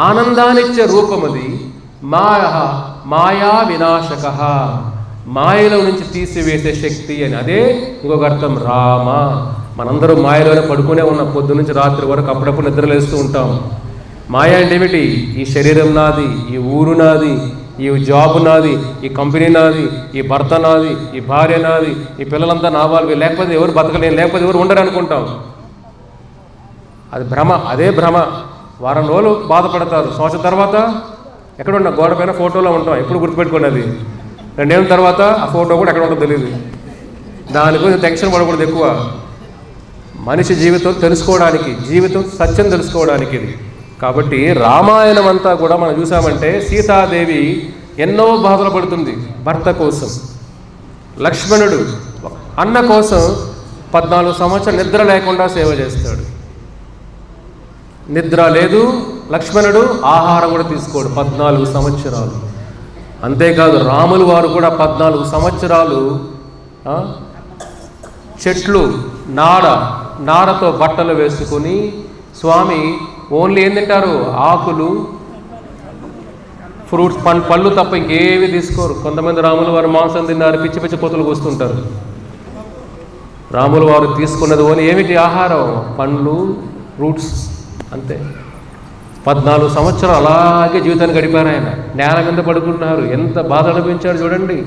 ఆనందాన్నిచ్చే రూపమది. మాయా వినాశక, మాయలో నుంచి తీసివేసే శక్తి అని. అదే ఇంకొక అర్థం రామ. మనందరూ మాయలోనే పడుకునే ఉన్నాం పొద్దు నుంచి రాత్రి వరకు, అప్పుడప్పుడు నిద్రలేస్తూ ఉంటాం. మాయ అంటే ఏమిటి? ఈ శరీరం నాది, ఈ ఊరు నాది, ఈ జాబు నాది, ఈ కంపెనీ నాది, ఈ భర్త నాది, ఈ భార్య నాది, ఈ పిల్లలంతా నా వాళ్ళు, లేకపోతే ఎవరు బతకలేని, లేకపోతే ఎవరు ఉండరు అనుకుంటాం. అది భ్రమ, అదే భ్రమ. వారం రోజులు బాధపడతారు, సంవత్సరం తర్వాత ఎక్కడున్నా గోడ పైన ఫోటోలో ఉంటాం, ఎప్పుడు గుర్తుపెట్టుకున్నది. 2 ఏళ్ళ తర్వాత ఆ ఫోటో కూడా ఎక్కడ ఉంటుందో తెలియదు. దాని గురించి టెన్షన్ పడకూడదు ఎక్కువ. మనిషి జీవితం తెలుసుకోవడానికి, జీవితం సత్యం తెలుసుకోవడానికి ఇది. కాబట్టి రామాయణం అంతా కూడా మనం చూసామంటే సీతాదేవి ఎన్నో బాధలు పడుతుంది భర్త కోసం. లక్ష్మణుడు అన్న కోసం 14 సంవత్సరాలు నిద్ర లేకుండా సేవ చేస్తాడు. నిద్ర లేదు, లక్ష్మణుడు ఆహారం కూడా తీసుకోడు 14 సంవత్సరాలు. అంతేకాదు రాములు వారు కూడా 14 సంవత్సరాలు చెట్లు, నారతో బట్టలు వేసుకొని, స్వామి ఓన్లీ ఏం తింటారు? ఆకులు, ఫ్రూట్స్, పళ్ళు తప్ప ఇంకేవి తీసుకోరు. కొంతమంది రాములు వారు మాంసం తిన్నారు, పిచ్చి పిచ్చి కోతులు కూస్తుంటారు. రాములు వారు తీసుకున్నది ఓన్లీ ఏమిటి? ఆహారం, పండ్లు, ఫ్రూట్స్, అంతే. 14 సంవత్సరాలు అలాగే జీవితాన్ని గడిపారు ఆయన. నేల మీద పడుకున్నారు. ఎంత బాధ అనిపించారు చూడండి.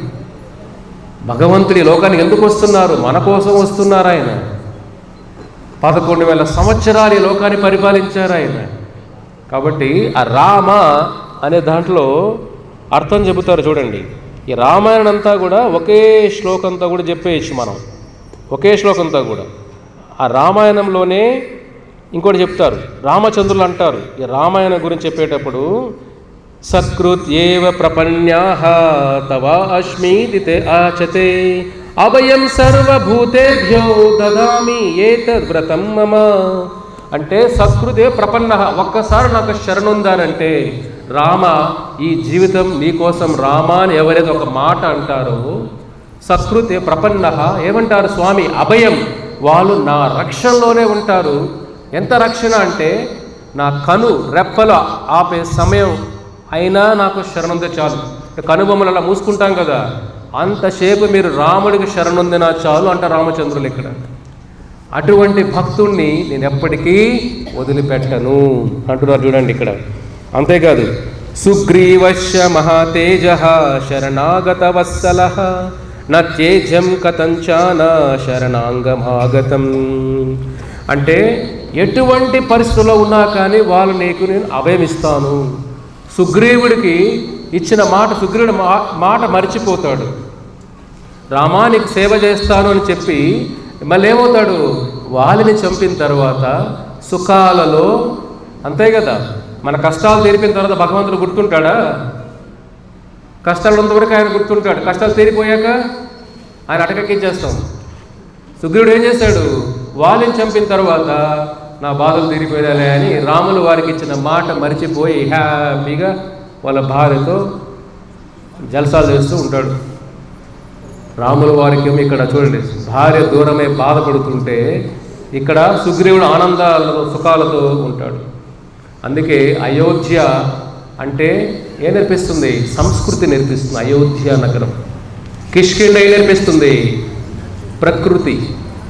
భగవంతుడి లోకానికి ఎందుకు వస్తున్నారు? మన కోసం వస్తున్నారు ఆయన. 11,000 సంవత్సరాలు ఈ లోకాన్ని పరిపాలించారు ఆయన. కాబట్టి ఆ రామ అనే దాంట్లో అర్థం చెబుతారు చూడండి. ఈ రామాయణం అంతా కూడా ఒకే శ్లోకంతో కూడా చెప్పేయచ్చు మనం, ఒకే శ్లోకంతో కూడా. ఆ రామాయణంలోనే ఇంకోటి చెప్తారు, రామచంద్రులు అంటారు ఈ రామాయణం గురించి చెప్పేటప్పుడు, సకృత్ ఏవ ప్రపన్యాః తవ అస్మీతి తే ఆచతే అభయం సర్వభూతేభ్యో దదామి ఏతద్ వ్రతం మమ. అంటే సకృతే ప్రపన్న, ఒక్కసారి నాకు శరణుందానంటే రామ, ఈ జీవితం నీకోసం రామా అని ఎవరైతే ఒక మాట అంటారో, సకృతే ప్రపన్న ఏమంటారు? స్వామి అభయం, వాళ్ళు నా రక్షణలోనే ఉంటారు. ఎంత రక్షణ అంటే నా కను రెప్పలు ఆపే సమయం అయినా నాకు శరణుందే చాలు. కనుబొమ్మలు అలా మూసుకుంటాం కదా, అంతసేపు మీరు రాముడికి శరణుందినా చాలు అంట రామచంద్రులు ఇక్కడ. అటువంటి భక్తుణ్ణి నేను ఎప్పటికీ వదిలిపెట్టను అంటున్నారు చూడండి ఇక్కడ. అంతేకాదు, సుగ్రీవశ్య మహాతేజ శరణాగత వత్సలః నత్యేజం కథంచాన శరణాంగమాగతం. అంటే ఎటువంటి పరిస్థితుల్లో ఉన్నా కానీ వాళ్ళు నీకు నేను అభయమిస్తాను. సుగ్రీవుడికి ఇచ్చిన మాట, సుగ్రీవుడి మాట మర్చిపోతాడు. రామానికి సేవ చేస్తాను అని చెప్పి మళ్ళీ ఏమవుతాడు? వాళ్ళని చంపిన తర్వాత సుఖాలలో, అంతే కదా, మన కష్టాలు తీరిపిన తర్వాత భగవంతుడు గుర్తుంటాడా? కష్టాలు ఉన్నంతవరకు ఆయన గుర్తుంటాడు. కష్టాలు తీరిపోయాక ఆయన అటకెక్కించేస్తాం. సుగ్రీవుడు ఏం చేశాడు? వాళ్ళని చంపిన తర్వాత నా బాధలు తీరిపోయాలే అని రాములు వారికి ఇచ్చిన మాట మరిచిపోయి హ్యాపీగా వాళ్ళ భార్యతో జల్సాలు చేస్తూ ఉంటాడు. రాములు వారికి ఇక్కడ చూడండి, భార్య దూరమే బాధపడుతుంటే ఇక్కడ సుగ్రీవుడు ఆనందాలతో సుఖాలతో ఉంటాడు. అందుకే అయోధ్య అంటే ఏం నేర్పిస్తుంది? సంస్కృతి నేర్పిస్తుంది అయోధ్య నగరం. కిష్కింధ ఏం నేర్పిస్తుంది? ప్రకృతి.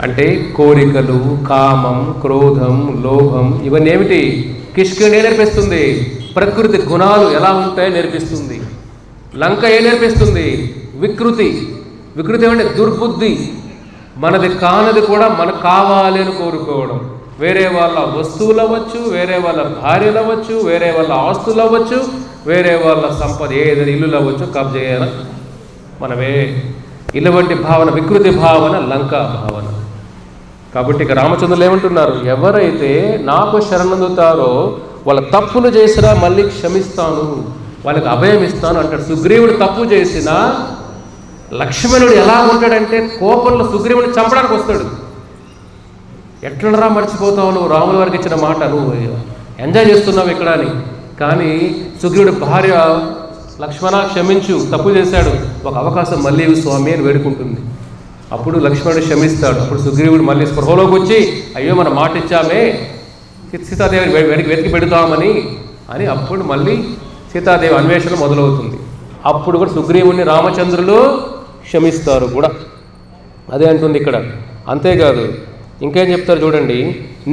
అంటే కోరికలు, కామం, క్రోధం, లోభం ఇవన్నీ ఏమిటి? కిష్కింధ నేర్పిస్తుంది. ప్రకృతి గుణాలు ఎలా ఉంటాయో నేర్పిస్తుంది. లంక నేర్పిస్తుంది? వికృతి. వికృతి అంటే దుర్బుద్ధి. మనది కానది కూడా మనకు కావాలి అని కోరుకోవడం. వేరే వాళ్ళ వస్తువులు అవ్వచ్చు, వేరే వాళ్ళ భార్యలు అవ్వచ్చు, వేరే వాళ్ళ ఆస్తులు అవ్వచ్చు, వేరే వాళ్ళ సంపద ఏదైనా ఇల్లులు అవ్వచ్చు, కబ్జా చేయాలి మనమే. ఇలాంటి భావన, వికృతి భావన, లంకా భావన. కాబట్టి ఇక రామచంద్రులు ఏమంటున్నారు? ఎవరైతే నాకు శరణొందుతారో వాళ్ళ తప్పులు చేసినా మళ్ళీ క్షమిస్తాను, వాళ్ళకి అభయం ఇస్తాను అంటాడు. సుగ్రీవుడు తప్పు చేసినా లక్ష్మణుడు ఎలా ఉంటాడంటే కోపంలో సుగ్రీవుడిని చంపడానికి వస్తాడు. ఎట్లనరా మర్చిపోతావు నువ్వు రాముల వారికి ఇచ్చిన మాట, నువ్వు ఎంజాయ్ చేస్తున్నావు ఇక్కడ అని. కానీ సుగ్రీవుడి భార్య లక్ష్మణ క్షమించు, తప్పు చేశాడు, ఒక అవకాశం మళ్ళీ స్వామి అని వేడుకుంటుంది. అప్పుడు లక్ష్మణుడు క్షమిస్తాడు. అప్పుడు సుగ్రీవుడు మళ్ళీ స్పృహలోకి వచ్చి, అయ్యో మనం మాట ఇచ్చామే సీతాదేవిని వెతికి పెడతామని అని అప్పుడు మళ్ళీ సీతాదేవి అన్వేషణ మొదలవుతుంది. అప్పుడు కూడా సుగ్రీవుడిని రామచంద్రులు క్షమిస్తారు కూడా. అదే అంటుంది ఇక్కడ. అంతేకాదు ఇంకేం చెప్తారు చూడండి.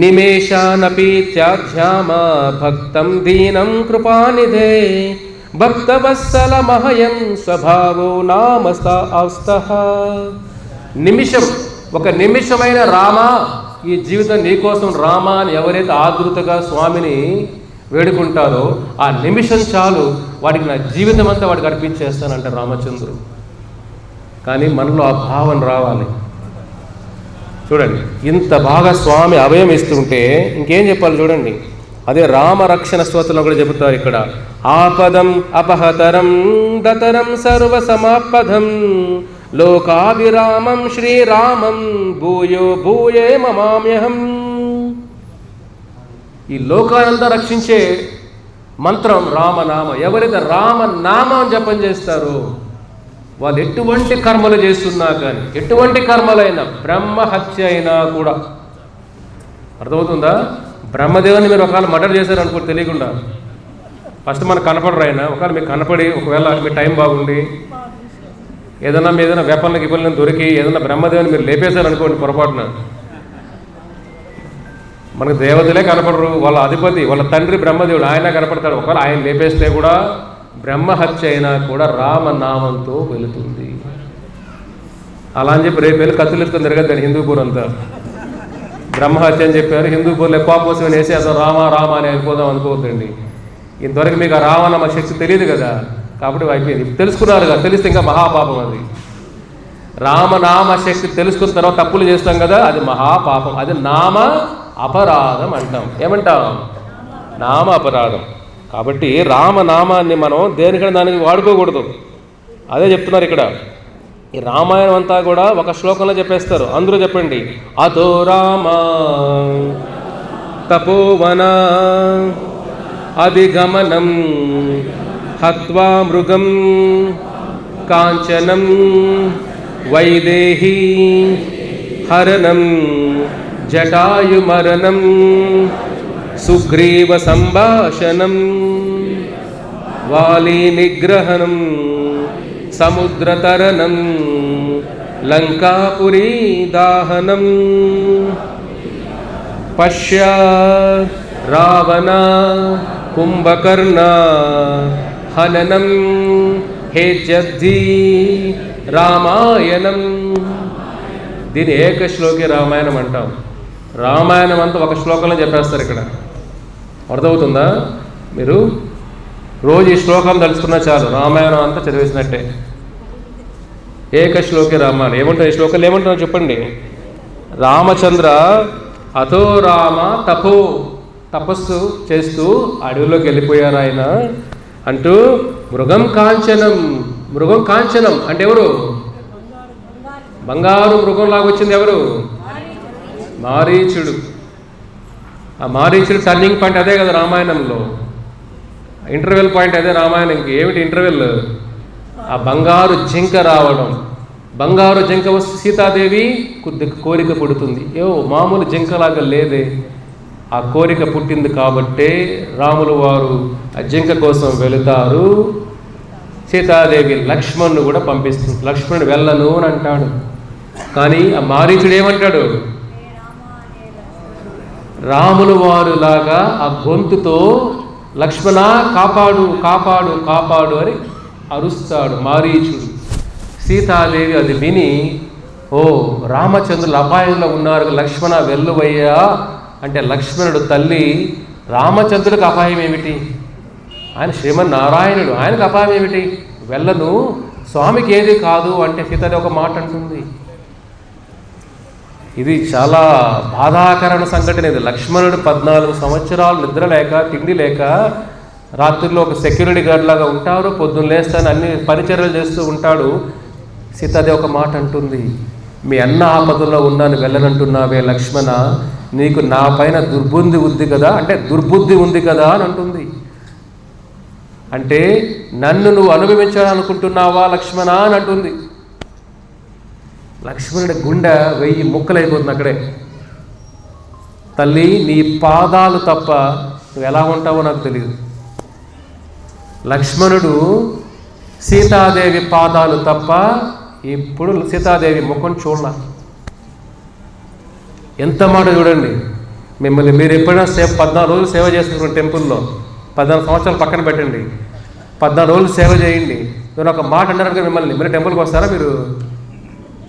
నిమేషానపి త్యాధ్యామా భక్తం దీనం కృపానిధే భక్తవత్సల మహయం స్వభావో నామస్తః. నిమిషం, ఒక నిమిషమైన రామా, ఈ జీవితం నీకోసం రామా అని ఎవరైతే ఆదృతగా స్వామిని వేడుకుంటారో ఆ నిమిషం చాలు, వాడికి నా జీవితం అంతా వాడికి అర్పించేస్తానంటారు రామచంద్రుడు. కానీ మనలో ఆ భావన రావాలి. చూడండి, ఇంత బాగా స్వామి అభయం ఇస్తుంటే ఇంకేం చెప్పాలి చూడండి. అదే రామరక్షణ స్తోత్రంలో కూడా చెబుతారు ఇక్కడ. ఆపదం అపహతరం దతరం సర్వసమాపదం లోకాభిరామం శ్రీరామం భూయో భూయే మమామ్యహం. ఈ లోకానంతా రక్షించే మంత్రం రామనామ. ఎవరైతే రామనామం జపం చేస్తారో వాళ్ళు ఎటువంటి కర్మలు చేస్తున్నా కానీ, ఎటువంటి కర్మలైనా, బ్రహ్మహత్య అయినా కూడా, అర్థమవుతుందా? బ్రహ్మదేవుని మీరు ఒకవేళ మర్డర్ చేశారనుకో తెలియకుండా, ఫస్ట్ మనకు కనపడరు ఆయన. ఒకవేళ మీకు కనపడి, ఒకవేళ మీ టైం బాగుండి ఏదైనా మీ ఏదైనా వెపన్లకి ఇబ్బంది దొరికి ఏదైనా బ్రహ్మదేవుని మీరు లేపేశారనుకోండి పొరపాటున, మనకు దేవతలే కనపడరు, వాళ్ళ అధిపతి, వాళ్ళ తండ్రి బ్రహ్మదేవుడు, ఆయన కనపడతాడు. ఒకవేళ ఆయన లేపేస్తే కూడా బ్రహ్మహత్య అయినా కూడా రామనామంతో వెళుతుంది. అలా అని చెప్పి రేపు వెళ్ళి కత్తులు ఎత్తుకొని తిరగద్దాడు హిందూపూర్ అంతా. బ్రహ్మహత్య అని చెప్పారు, హిందూపూర్లో కోపం వేసి అసలు రామ అని అయిపోదాం అనుకోవద్దండి. ఇంతవరకు మీకు ఆ రామనామ శక్తి తెలియదు కదా, కాబట్టి అయిపోయింది. తెలుసుకున్నారు కదా, తెలిస్తే ఇంకా మహాపాపం అది. రామనామ శక్తి తెలుసుకున్న తర్వాత తప్పులు చేస్తాం కదా, అది మహాపాపం, అది నామ అపరాధం అంటాం. ఏమంటాం? నామ అపరాధం. కాబట్టి రామనామాన్ని మనం దేనికైనా దానికి వాడుకోకూడదు. అదే చెప్తున్నారు ఇక్కడ. ఈ రామాయణం అంతా కూడా ఒక శ్లోకంలో చెప్పేస్తారు. అందరూ చెప్పండి. అతో రామ తపోవన అధిగమనం హత్వా మృగం కాంచనం వైదేహి హరణం జటాయుమరణం సుగ్రీవ సంభాషణం వాలి నిగ్రహణం సముద్రతరణం లంకాపురీ దాహనం పశ్య రావణ కుంభకర్ణ హననం హేత్యద్ధి రామాయణం. దీని ఏకశ్లోకి రామాయణం అంటాం. రామాయణం అంతా ఒక శ్లోకంలో చెప్పేస్తారు ఇక్కడ. అర్థమవుతుందా? మీరు రోజు ఈ శ్లోకం తలుచుకున్నా చాలు, రామాయణం అంతా చదివేసినట్టే. ఏకశ్లోకి రామాయణం. ఏమంటారు ఈ శ్లోకాలు? ఏమంటారో చెప్పండి. రామచంద్ర అతో రామ తపస్సు చేస్తూ అడవిలోకి వెళ్ళిపోయారు ఆయన అంటూ మృగం కాంచనం. మృగం కాంచనం అంటే ఎవరు? బంగారు మృగంలాగా వచ్చింది ఎవరు? మారీచుడు. ఆ మారీచుడు టర్నింగ్ పాయింట్ అదే కదా రామాయణంలో. ఇంటర్వెల్ పాయింట్ అదే రామాయణంకి. ఏమిటి ఇంటర్వెల్? ఆ బంగారు జింక రావడం. బంగారు జింక వస్తే సీతాదేవి కొద్దిగా కోరిక పుడుతుంది. మామూలు జింకలాగా లేదే, ఆ కోరిక పుట్టింది కాబట్టే రాములు వారు ఆ జింక కోసం వెళుతారు. సీతాదేవి లక్ష్మణ్ను కూడా పంపిస్తుంది. లక్ష్మణుడు వెళ్ళను అని అంటాడు. కానీ ఆ మారీచుడు ఏమంటాడు? రాములు వారులాగా ఆ గొంతుతో లక్ష్మణ కాపాడు కాపాడు కాపాడు అని అరుస్తాడు మారీచుడు. సీతాదేవి అది విని, ఓ రామచంద్రులు అపాయంలో ఉన్నారు, లక్ష్మణ వెళ్ళువయ్యా అంటే లక్ష్మణుడు తల్లి రామచంద్రుడికి అపాయం ఏమిటి? ఆయన శ్రీమన్నారాయణుడు, ఆయనకు అపాయం ఏమిటి? వెళ్ళను, స్వామికి ఏది కాదు అంటే సీతాదేవి ఒక మాట అంటుంది. ఇది చాలా బాధాకరమైన సంఘటన. ఇది లక్ష్మణుడు 14 సంవత్సరాలు నిద్ర లేక తిండి లేక రాత్రిలో ఒక సెక్యూరిటీ గార్డ్ లాగా ఉంటారు, పొద్దున్న లేస్తాను అన్ని పరిచర్యలు చేస్తూ ఉంటాడు. సీతాదేవి ఒక మాట అంటుంది, మీ అన్న ఆపదలో ఉన్నాను వెళ్ళనంటున్నావే లక్ష్మణ, నీకు నా పైన దుర్బుద్ధి ఉంది కదా అంటే దుర్బుద్ధి ఉంది కదా అని అంటుంది. అంటే నన్ను నువ్వు అనుభవించాలనుకుంటున్నావా లక్ష్మణ అని అంటుంది. లక్ష్మణుడి గుండె 1000 ముక్కలైపోతుంది అక్కడే. తల్లి నీ పాదాలు తప్ప నువ్వు ఎలా ఉంటావో నాకు తెలియదు. లక్ష్మణుడు సీతాదేవి పాదాలు తప్ప ఇప్పుడు సీతాదేవి ముఖం చూడాల. ఎంత మాట చూడండి. మిమ్మల్ని మీరు ఎప్పుడైనా 14 రోజులు సేవ చేసుకున్న టెంపుల్లో 14 సంవత్సరాలు పక్కన పెట్టండి, 14 రోజులు సేవ చేయండి. నేను ఒక మాట అన్నారు మిమ్మల్ని, మీరు టెంపుల్కి వస్తారా? మీరు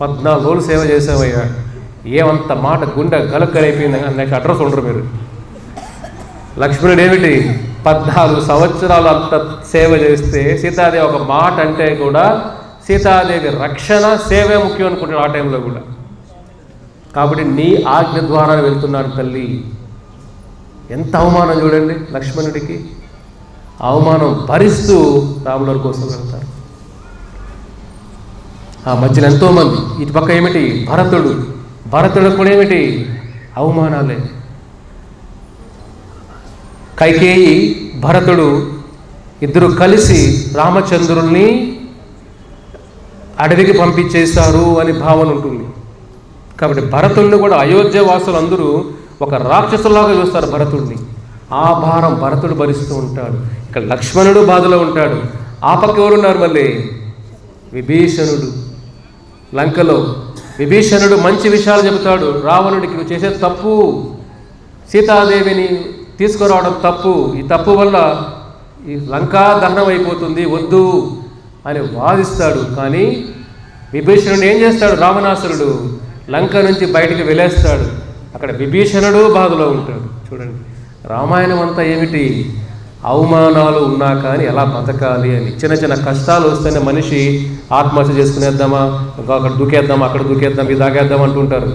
14 రోజులు సేవ చేసామయ్యా, ఏమంత మాట గుండె గలక్కరైపోయింది నాకు అడ్రస్ ఉండరు మీరు. లక్ష్మణుడు ఏమిటి 14 సంవత్సరాలు అంత సేవ చేస్తే సీతాదేవి ఒక మాట అంటే కూడా సీతాదేవి రక్షణ సేవే ముఖ్యం అనుకుంటున్నాడు ఆ టైంలో కూడా. కాబట్టి నీ ఆజ్ఞ ద్వారా వెళ్తున్నాడు తల్లి. ఎంత అవమానం చూడండి లక్ష్మణుడికి. అవమానం భరిస్తూ రాముల కోసం వెళ్తారు. ఆ మధ్యలో ఎంతోమంది, ఇటు పక్క ఏమిటి భరతుడు కూడా ఏమిటి అవమానాలే. కైకేయి భరతుడు ఇద్దరు కలిసి రామచంద్రుల్ని అడవికి పంపించేశారు అని భావన ఉంటుంది. కాబట్టి భరతుడిని కూడా అయోధ్య వాసులందరూ ఒక రాక్షసులాగా చూస్తారు భరతుడిని. ఆ భారం భరతుడు భరిస్తూ ఉంటాడు. ఇక్కడ లక్ష్మణుడు బాధలో ఉంటాడు. ఆ పక్క ఎవరున్నారు మళ్ళీ? విభీషణుడు. లంకలో విభీషణుడు మంచి విషయాలు చెబుతాడు రావణుడికి, నువ్వు చేసే తప్పు, సీతాదేవిని తీసుకురావడం తప్పు, ఈ తప్పు వల్ల ఈ లంకా దహనం అయిపోతుంది, వద్దు అని వాదిస్తాడు. కానీ విభీషణుడు ఏం చేస్తాడు? రావణాసురుడు లంక నుంచి బయటికి వెళ్ళేస్తాడు. అక్కడ విభీషణుడు బాధలో ఉంటాడు. చూడండి రామాయణం అంతా ఏమిటి? అవమానాలు ఉన్నా కానీ ఎలా బతకాలి అని. చిన్న చిన్న కష్టాలు వస్తేనే మనిషి ఆత్మహత్య చేసుకునేద్దామా, అక్కడ దూకేద్దామా, అక్కడ దూకేద్దాం, ఇది దాగేద్దాం అంటుంటారు.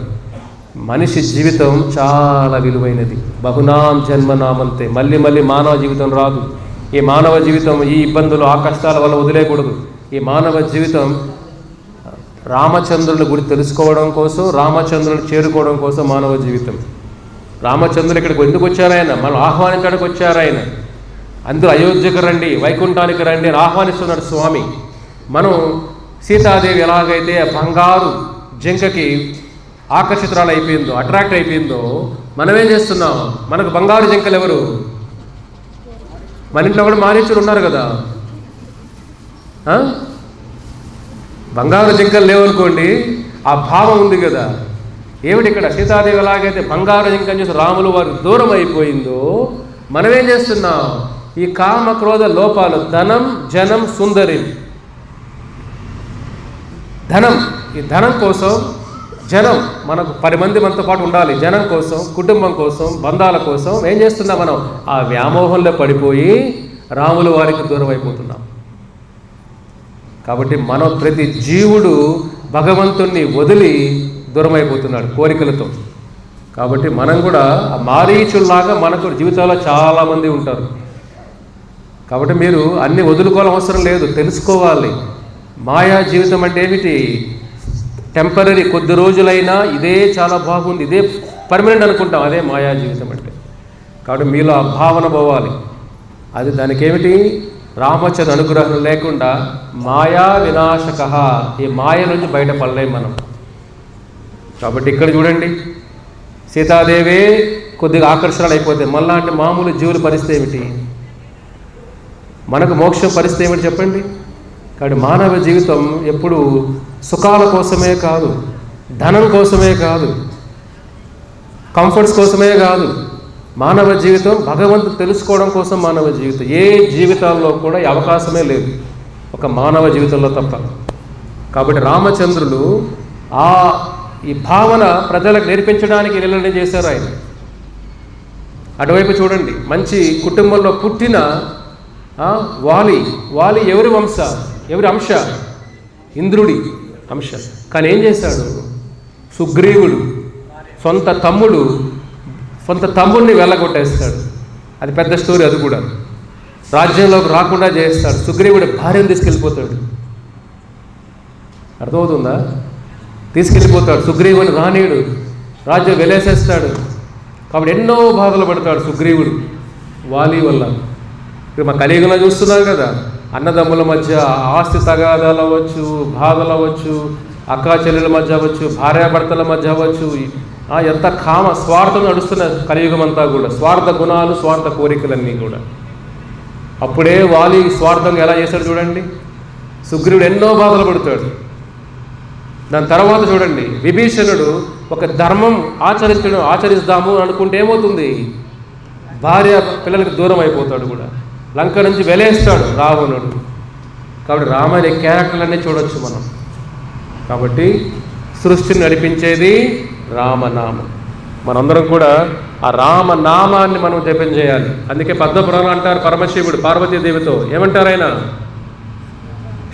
మనిషి జీవితం చాలా విలువైనది. బహునాం జన్మనామంతే, మళ్ళీ మళ్ళీ మానవ జీవితం రాదు. ఈ మానవ జీవితం ఈ ఇబ్బందులు ఆ కష్టాల వల్ల వదిలేయకూడదు. ఈ మానవ జీవితం రామచంద్రుని గురించి తెలుసుకోవడం కోసం, రామచంద్రుని చేరుకోవడం కోసం మానవ జీవితం. రామచంద్రుడు ఇక్కడికి ఎందుకు వచ్చారాయన? మనం ఆహ్వానించడానికి వచ్చారాయన. అందరూ అయోధ్యకు రండి, వైకుంఠానికి రండి అని ఆహ్వానిస్తున్నాడు స్వామి. మనం సీతాదేవి ఎలాగైతే బంగారు జింకకి ఆకర్షితురాలు అయిపోయిందో, అట్రాక్ట్ అయిపోయిందో, మనమేం చేస్తున్నాం? మనకు బంగారు జింకలు ఎవరు? మన ఇంట్లో కూడా మారీచులు ఉన్నారు కదా. బంగారు జింకలు లేవనుకోండి, ఆ భావం ఉంది కదా. ఏమిటి ఇక్కడ? సీతాదేవి ఎలాగైతే బంగారు జింకని చేసి రాములు వారు దూరం అయిపోయిందో, మనమేం చేస్తున్నాం? ఈ కామ క్రోధ లోపాలు, ధనం జనం సుందరి, ధనం, ఈ ధనం కోసం జనం, మనకు 10 మంది మనతో పాటు ఉండాలి, జనం కోసం, కుటుంబం కోసం, బంధాల కోసం ఏం చేస్తున్నాం? మనం ఆ వ్యామోహంలో పడిపోయి రాములు వారికి దూరం అయిపోతున్నాం. కాబట్టి మనం ప్రతి జీవుడు భగవంతుణ్ణి వదిలి దూరం అయిపోతున్నాడు కోరికలతో. కాబట్టి మనం కూడా ఆ మారీచుల్లాగా మనకు జీవితాల్లో చాలామంది ఉంటారు. కాబట్టి మీరు అన్ని వదులుకోవాలని అవసరం లేదు, తెలుసుకోవాలి. మాయా జీవితం అంటే ఏమిటి? టెంపరీ, కొద్ది రోజులైనా ఇదే చాలా బాగుంది, ఇదే పర్మనెంట్ అనుకుంటాం, అదే మాయా జీవితం అంటే. కాబట్టి మీలో ఆ భావన పోవాలి. అది దానికి ఏమిటి? రామచంద్ర అనుగ్రహం లేకుండా మాయా వినాశక, ఈ మాయ నుంచి బయటపడలేం మనం. కాబట్టి ఇక్కడ చూడండి, సీతాదేవే కొద్దిగా ఆకర్షణలు అయిపోతే మళ్ళా అంటే మామూలు జీవుల పరిస్థితి ఏమిటి? మనకు మోక్షం పరిస్థితి ఏమిటి చెప్పండి? కాబట్టి మానవ జీవితం ఎప్పుడు సుఖాల కోసమే కాదు, ధనం కోసమే కాదు, కంఫర్ట్స్ కోసమే కాదు. మానవ జీవితం భగవంతుడు తెలుసుకోవడం కోసం మానవ జీవితం. ఏ జీవితాల్లో కూడా ఈ అవకాశమే లేదు, ఒక మానవ జీవితంలో తప్ప. కాబట్టి రామచంద్రులు ఈ భావన ప్రజలకు నేర్పించడానికి నిర్ణయం చేశారు ఆయన. అటువైపు చూడండి, మంచి కుటుంబంలో పుట్టిన వాలి ఎవరి అంశ? ఇంద్రుడి అంశ. కానీ ఏం చేశాడు? సుగ్రీవుడు సొంత తమ్ముడిని వెళ్ళగొట్టేస్తాడు. అది పెద్ద స్టోరీ. అది కూడా రాజ్యంలోకి రాకుండా చేస్తాడు. సుగ్రీవుడు భార్యను తీసుకెళ్ళిపోతాడు. అర్థమవుతుందా? తీసుకెళ్ళిపోతాడు. సుగ్రీవుని రానీయుడు, రాజ్యం వెలేసేస్తాడు. కాబట్టి ఎన్నో బాధలు పడతాడు సుగ్రీవుడు వాలి వల్ల. ఇప్పుడు మా కలియుగంలో చూస్తున్నాం కదా, అన్నదమ్ముల మధ్య ఆస్తి తగాదాలు అవ్వచ్చు, బాధలు అవ్వచ్చు, అక్కా చెల్లెల మధ్య అవ్వచ్చు, భార్యాభర్తల మధ్య అవ్వచ్చు. ఎంత స్వార్థం నడుస్తున్న కలియుగం అంతా కూడా. స్వార్థ గుణాలు, స్వార్థ కోరికలన్నీ కూడా. అప్పుడే వాలి స్వార్థంగా ఎలా చేశాడు చూడండి. సుగ్రీవుడు ఎన్నో బాధలు పడతాడు. దాని తర్వాత చూడండి, విభీషణుడు ఒక ధర్మం ఆచరిస్తాము అనుకుంటే ఏమవుతుంది? భార్య పిల్లలకి దూరం అయిపోతాడు కూడా. లంక నుంచి వెలేస్తాడు రావణుడు. కాబట్టి రామాయణ క్యారెక్టర్లన్నీ చూడొచ్చు మనం. కాబట్టి సృష్టిని నడిపించేది రామనామం. మనందరం కూడా ఆ రామనామాన్ని మనం జపం చేయాలి. అందుకే పద్మపురాణం అంటారు పరమశివుడు పార్వతీదేవితో ఏమంటారు ఆయన?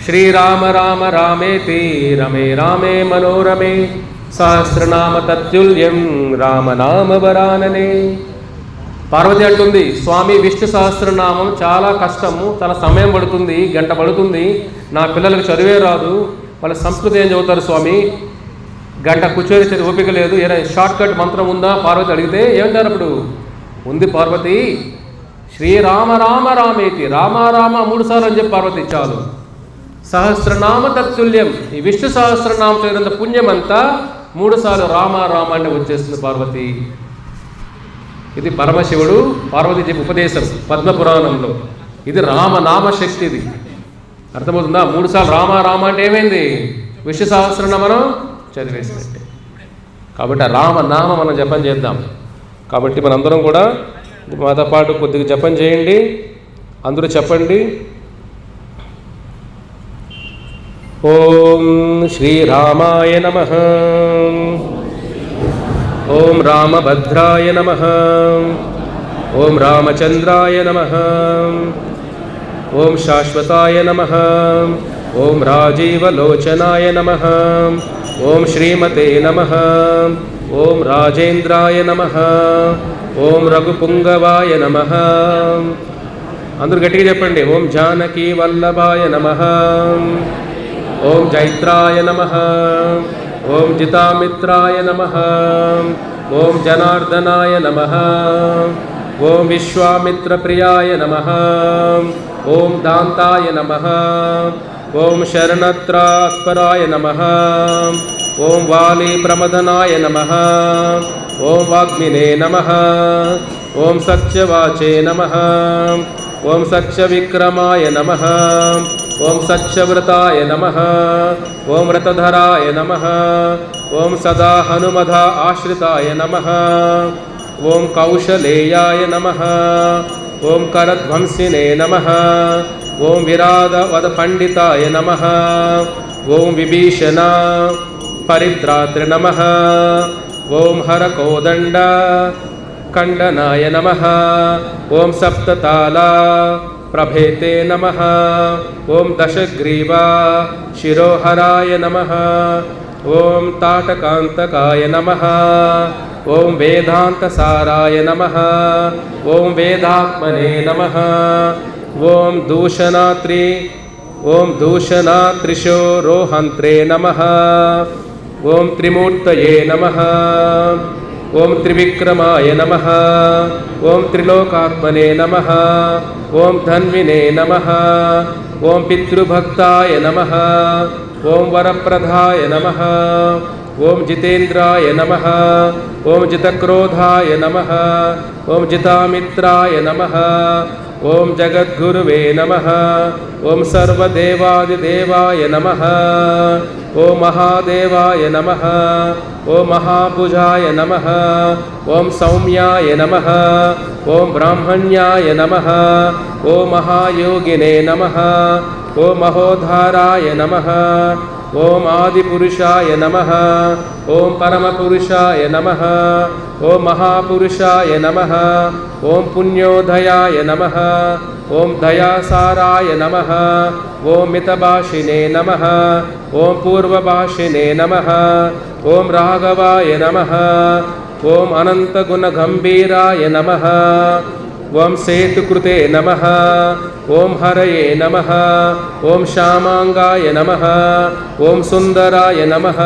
శ్రీరామ రామ రామేతి రమే రామే మనోరమే సహస్రనామ తత్తుల్యం రామనామ వరాననే. పార్వతి అంటుంది, స్వామి విష్ణు సహస్రనామం చాలా కష్టము, చాలా సమయం పడుతుంది, గంట పడుతుంది, నా పిల్లలకు చదివే రాదు, వాళ్ళ సంస్కృతి ఏం చదువుతారు స్వామి, గంట కూర్చొని ఓపిక లేదు, ఏదైనా షార్ట్ కట్ మంత్రం ఉందా పార్వతి అడిగితే ఏమంటారు? అప్పుడు ఉంది పార్వతి, శ్రీరామ రామ రామేతి, రామ 3 సార్లు అని చెప్పి పార్వతి చాలు. సహస్రనామ తత్తుల్యం, ఈ విష్ణు సహస్రనామం చదివినంత పుణ్యం అంతా 3 సార్లు రామ అంటే వచ్చేస్తుంది పార్వతి. ఇది పరమశివుడు పార్వతి చెప్పి ఉపదేశం పద్మపురాణంలో. ఇది రామనామ శక్తి. ఇది అర్థమవుతుందా? 3 సార్లు రామ అంటే ఏమైంది? విష్ణు సహస్రనామం చదివేసినట్టే. కాబట్టి ఆ రామనామ మనం జపం చేద్దాం. కాబట్టి మనందరం కూడా మాతో పాటు కొద్దిగా జపం చేయండి. అందరూ చెప్పండి. ఓం శ్రీరామాయ నమః, ఓం రామభద్రాయ నమః, ఓం రామచంద్రాయ నమః, ఓం శాశ్వతాయ నమః, ఓం రాజీవలోచనాయ నమః, ఓం శ్రీమతే నమః, ఓం రాజేంద్రాయ నమః, ఓం రఘుపుంగవాయ నమః. అందరూ గట్టిగా చెప్పండి. ఓం జానకీ వల్లభాయ నమః, ఓం జైత్రాయ నమః, ఓం జితామిత్రాయ నమః, ఓం జనార్దనాయ నమః, ఓం విశ్వామిత్రప్రియాయ నమః, ఓం దాంతాయ నమః, ఓం శరణత్రాస్పరాయ నమః, ఓం వాలి ప్రమదనాయ నమః, ఓం వాగ్మినే నమః, ఓం సత్యవాచే నమః, ఓం సత్యవిక్రమాయ నమః, ఓం సత్యవ్రతాయ నమః, ఓం వ్రతధరాయ నమః, ఓం సదా హనుమధ ఆశ్రితాయ నమః, ఓం కౌశలేయాయ నమః, ఓం కరధ్వంసినే నమః, ఓం విరాధవద పండితాయ నమః, ఓం విభీషణ పరిత్రాత్రి నమః, ఓం హరకోదండ ఖండనాయ నమః, ఓం సప్తతాళ ప్రభేతే నమః, ఓం దశగ్రీవ శిరోహరాయ నమః, ఓం తాటకాంతకాయ నమః, ఓం వేదాంతసారాయ నమః, ఓం వేదాత్మనే నమః, ఓం దూషణాత్రిశోరోహంత్రే నమః, ఓం త్రిమూర్తయే నమః, ఓం త్రివిక్రమాయ నమః, ఓం త్రిలోకాత్మనే నమః, ఓం ధన్వినే నమః, ఓం పితృభక్తాయ నమః, ఓం వరప్రదాయ నమః, ఓం జితేంద్రాయ నమః, ఓం జితక్రోధాయ నమః, ఓం జితామిత్రాయ నమః, ఓం జగద్గురువే నమః. ఓం సర్వదేవాదిదేవాయ నమః. ఓం మహాదేవాయ నమః. ఓం మహాభుజాయ నమః. ఓం సౌమ్యాయ నమః. ఓం బ్రాహ్మణ్యాయ నమః. ఓం మహాయోగినే నమః. ఓం మహోద్ధారాయ నమః. ఓం ఆదిపురుషాయ నమః. ఓం పరమపురుషాయ నమః. ఓం మహాపురుషాయ నమః. ఓం పుణ్యోదయాయ నమః. ఓం దయాసారాయ నమః. ఓం మితభాషినే నమః. ఓం పూర్వభాషినే నమః. ఓం రాఘవాయ నమః. ఓం అనంతగుణగంభీరాయ నమః. ఓం సేతుకృతే నమః. ఓం హరయే నమః. ఓం శ్యామాంగాయ నమః. ఓం సుందరాయ నమః.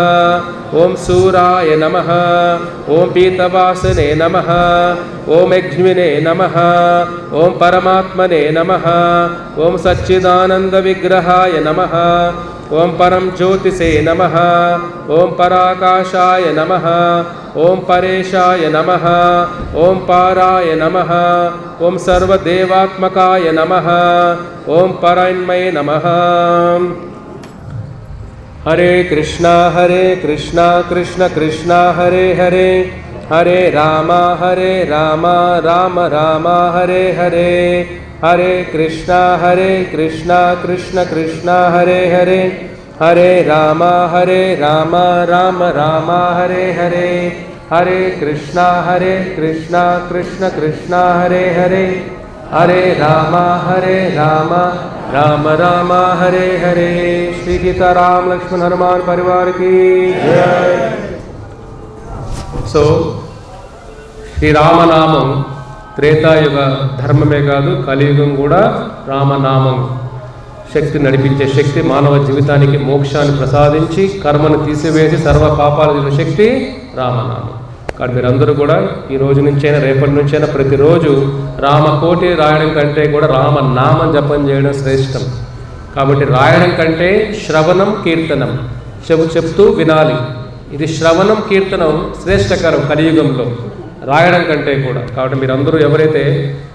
ఓం శూరాయ నమః. ఓం పీతవాసనే నమః. ఓం యజ్ఞినే నమః. ఓం పరమాత్మనే నమః. ఓం సచ్చిదానంద విగ్రహాయ నమః. ఓం పరం జ్యోతిషే నమః. ఓం పరాకాశాయ నమః. ఓం పరేశాయ నమః. ఓం పారాయ నమః. ఓం సర్వదేవాత్మకాయ నమః. ఓం పరాన్మయే నమః. హరే కృష్ణ కృష్ణ కృష్ణ హరే హరే, హరే రామ రామ రామ హరే హరే, హరే కృష్ణ కృష్ణ కృష్ణ హరే హరే, హరే రామ రామ రామ హరే హరే, హరే కృష్ణ కృష్ణ కృష్ణ హరే హరే, హరే రామ రామ రామ హరే హరే. శ్రీ సీతారామ లక్ష్మణ హనుమాన్ పరివార్ కి జై. సో శ్రీరామనామం త్రేతాయుగ ధర్మమే కాదు, కలియుగం కూడా రామనామం శక్తి నడిపించే శక్తి, మానవ జీవితానికి మోక్షాన్ని ప్రసాదించి కర్మను తీసివేసి సర్వ పాపాలు తీసే శక్తి రామనామం. కాబట్టి మీరందరూ కూడా ఈ రోజు నుంచైనా రేపటి నుంచైనా ప్రతిరోజు రామకోటి రాయడం కంటే కూడా రామనామం జపం చేయడం శ్రేష్టం. కాబట్టి రాయడం కంటే శ్రవణం కీర్తనం చెప్తూ వినాలి. ఇది శ్రవణం కీర్తనం శ్రేష్టకరం కలియుగంలో రాయడం కంటే కూడా. కాబట్టి మీరందరూ ఎవరైతే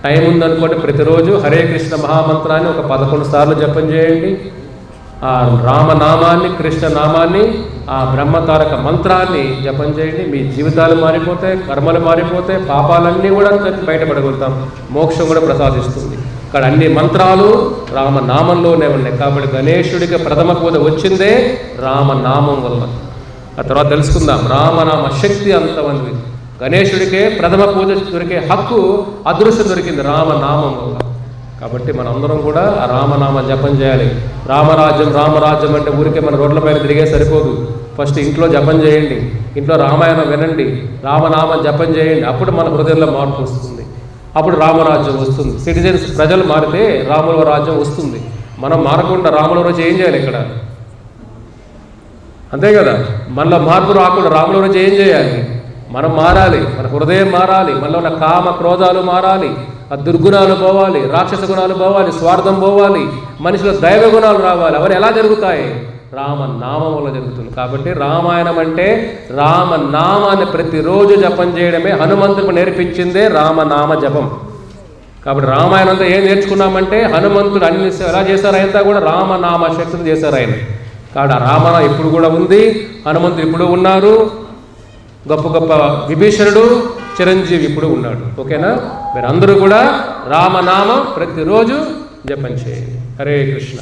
టైం ఉందనుకోండి ప్రతిరోజు హరే కృష్ణ మహామంత్రాన్ని ఒక 11 సార్లు జపం చేయండి. ఆ రామనామాన్ని, కృష్ణనామాన్ని, ఆ బ్రహ్మతారక మంత్రాన్ని జపం చేయండి. మీ జీవితాలు మారిపోతాయి, కర్మలు మారిపోతాయి, పాపాలన్నీ కూడా బయటపడగలుగుతాం, మోక్షం కూడా ప్రసాదిస్తుంది. ఇక్కడ అన్ని మంత్రాలు రామనామంలోనే ఉన్నాయి. కాబట్టి గణేశుడికి ప్రథమ పూజ వచ్చిందే రామనామం వల్ల. ఆ తర్వాత తెలుసుకుందాం రామనామ శక్తి అంతమంది. గణేశుడికే ప్రథమ పూజ దొరికే హక్కు, అదృష్టం దొరికింది రామనామం వల్ల. కాబట్టి మనందరం కూడా ఆ రామనామ జపం చేయాలి. రామరాజ్యం అంటే ఊరికే మన రోడ్ల పైన తిరిగే సరిపోదు. ఫస్ట్ ఇంట్లో జపం చేయండి, ఇంట్లో రామాయణం వినండి, రామనామం జపం చేయండి. అప్పుడు మన హృదయంలో మార్పు వస్తుంది, అప్పుడు రామరాజ్యం వస్తుంది. సిటిజన్స్ ప్రజలు మారితే రాముల రాజ్యం వస్తుంది. మనం మారకుండా రాముల రోజు ఏం చేయాలి ఇక్కడ? అంతే కదా. మనలో మార్పు రాకుండా రాముల రోజు ఏం చేయాలి? మనం మారాలి, మన హృదయం మారాలి, మనలో ఉన్న కామ క్రోధాలు మారాలి, ఆ దుర్గుణాలు పోవాలి, రాక్షస గుణాలు పోవాలి, స్వార్థం పోవాలి, మనిషిలో దైవ గుణాలు రావాలి. అవన్నీ ఎలా జరుగుతాయి? రామనామం వల్ల జరుగుతుంది. కాబట్టి రామాయణం అంటే రామనామాన్ని ప్రతిరోజు జపం చేయడమే. హనుమంతుడికి నేర్పించిందే రామనామ జపం. కాబట్టి రామాయణంతో ఏం నేర్చుకున్నామంటే హనుమంతుడు అన్ని ఎలా చేశారు? ఆయన కూడా రామనామ శక్తిని చేశారు ఆయన. కాబట్టి ఆ రామనామం ఇప్పుడు కూడా ఉంది, హనుమంతుడు ఇప్పుడు ఉన్నారు, గొప్ప గొప్ప విభీషణుడు, చిరంజీవి ఇప్పుడు ఉన్నాడు. ఓకేనా? మీరు అందరూ కూడా రామనామం ప్రతిరోజు జపం చేయండి. హరే కృష్ణ.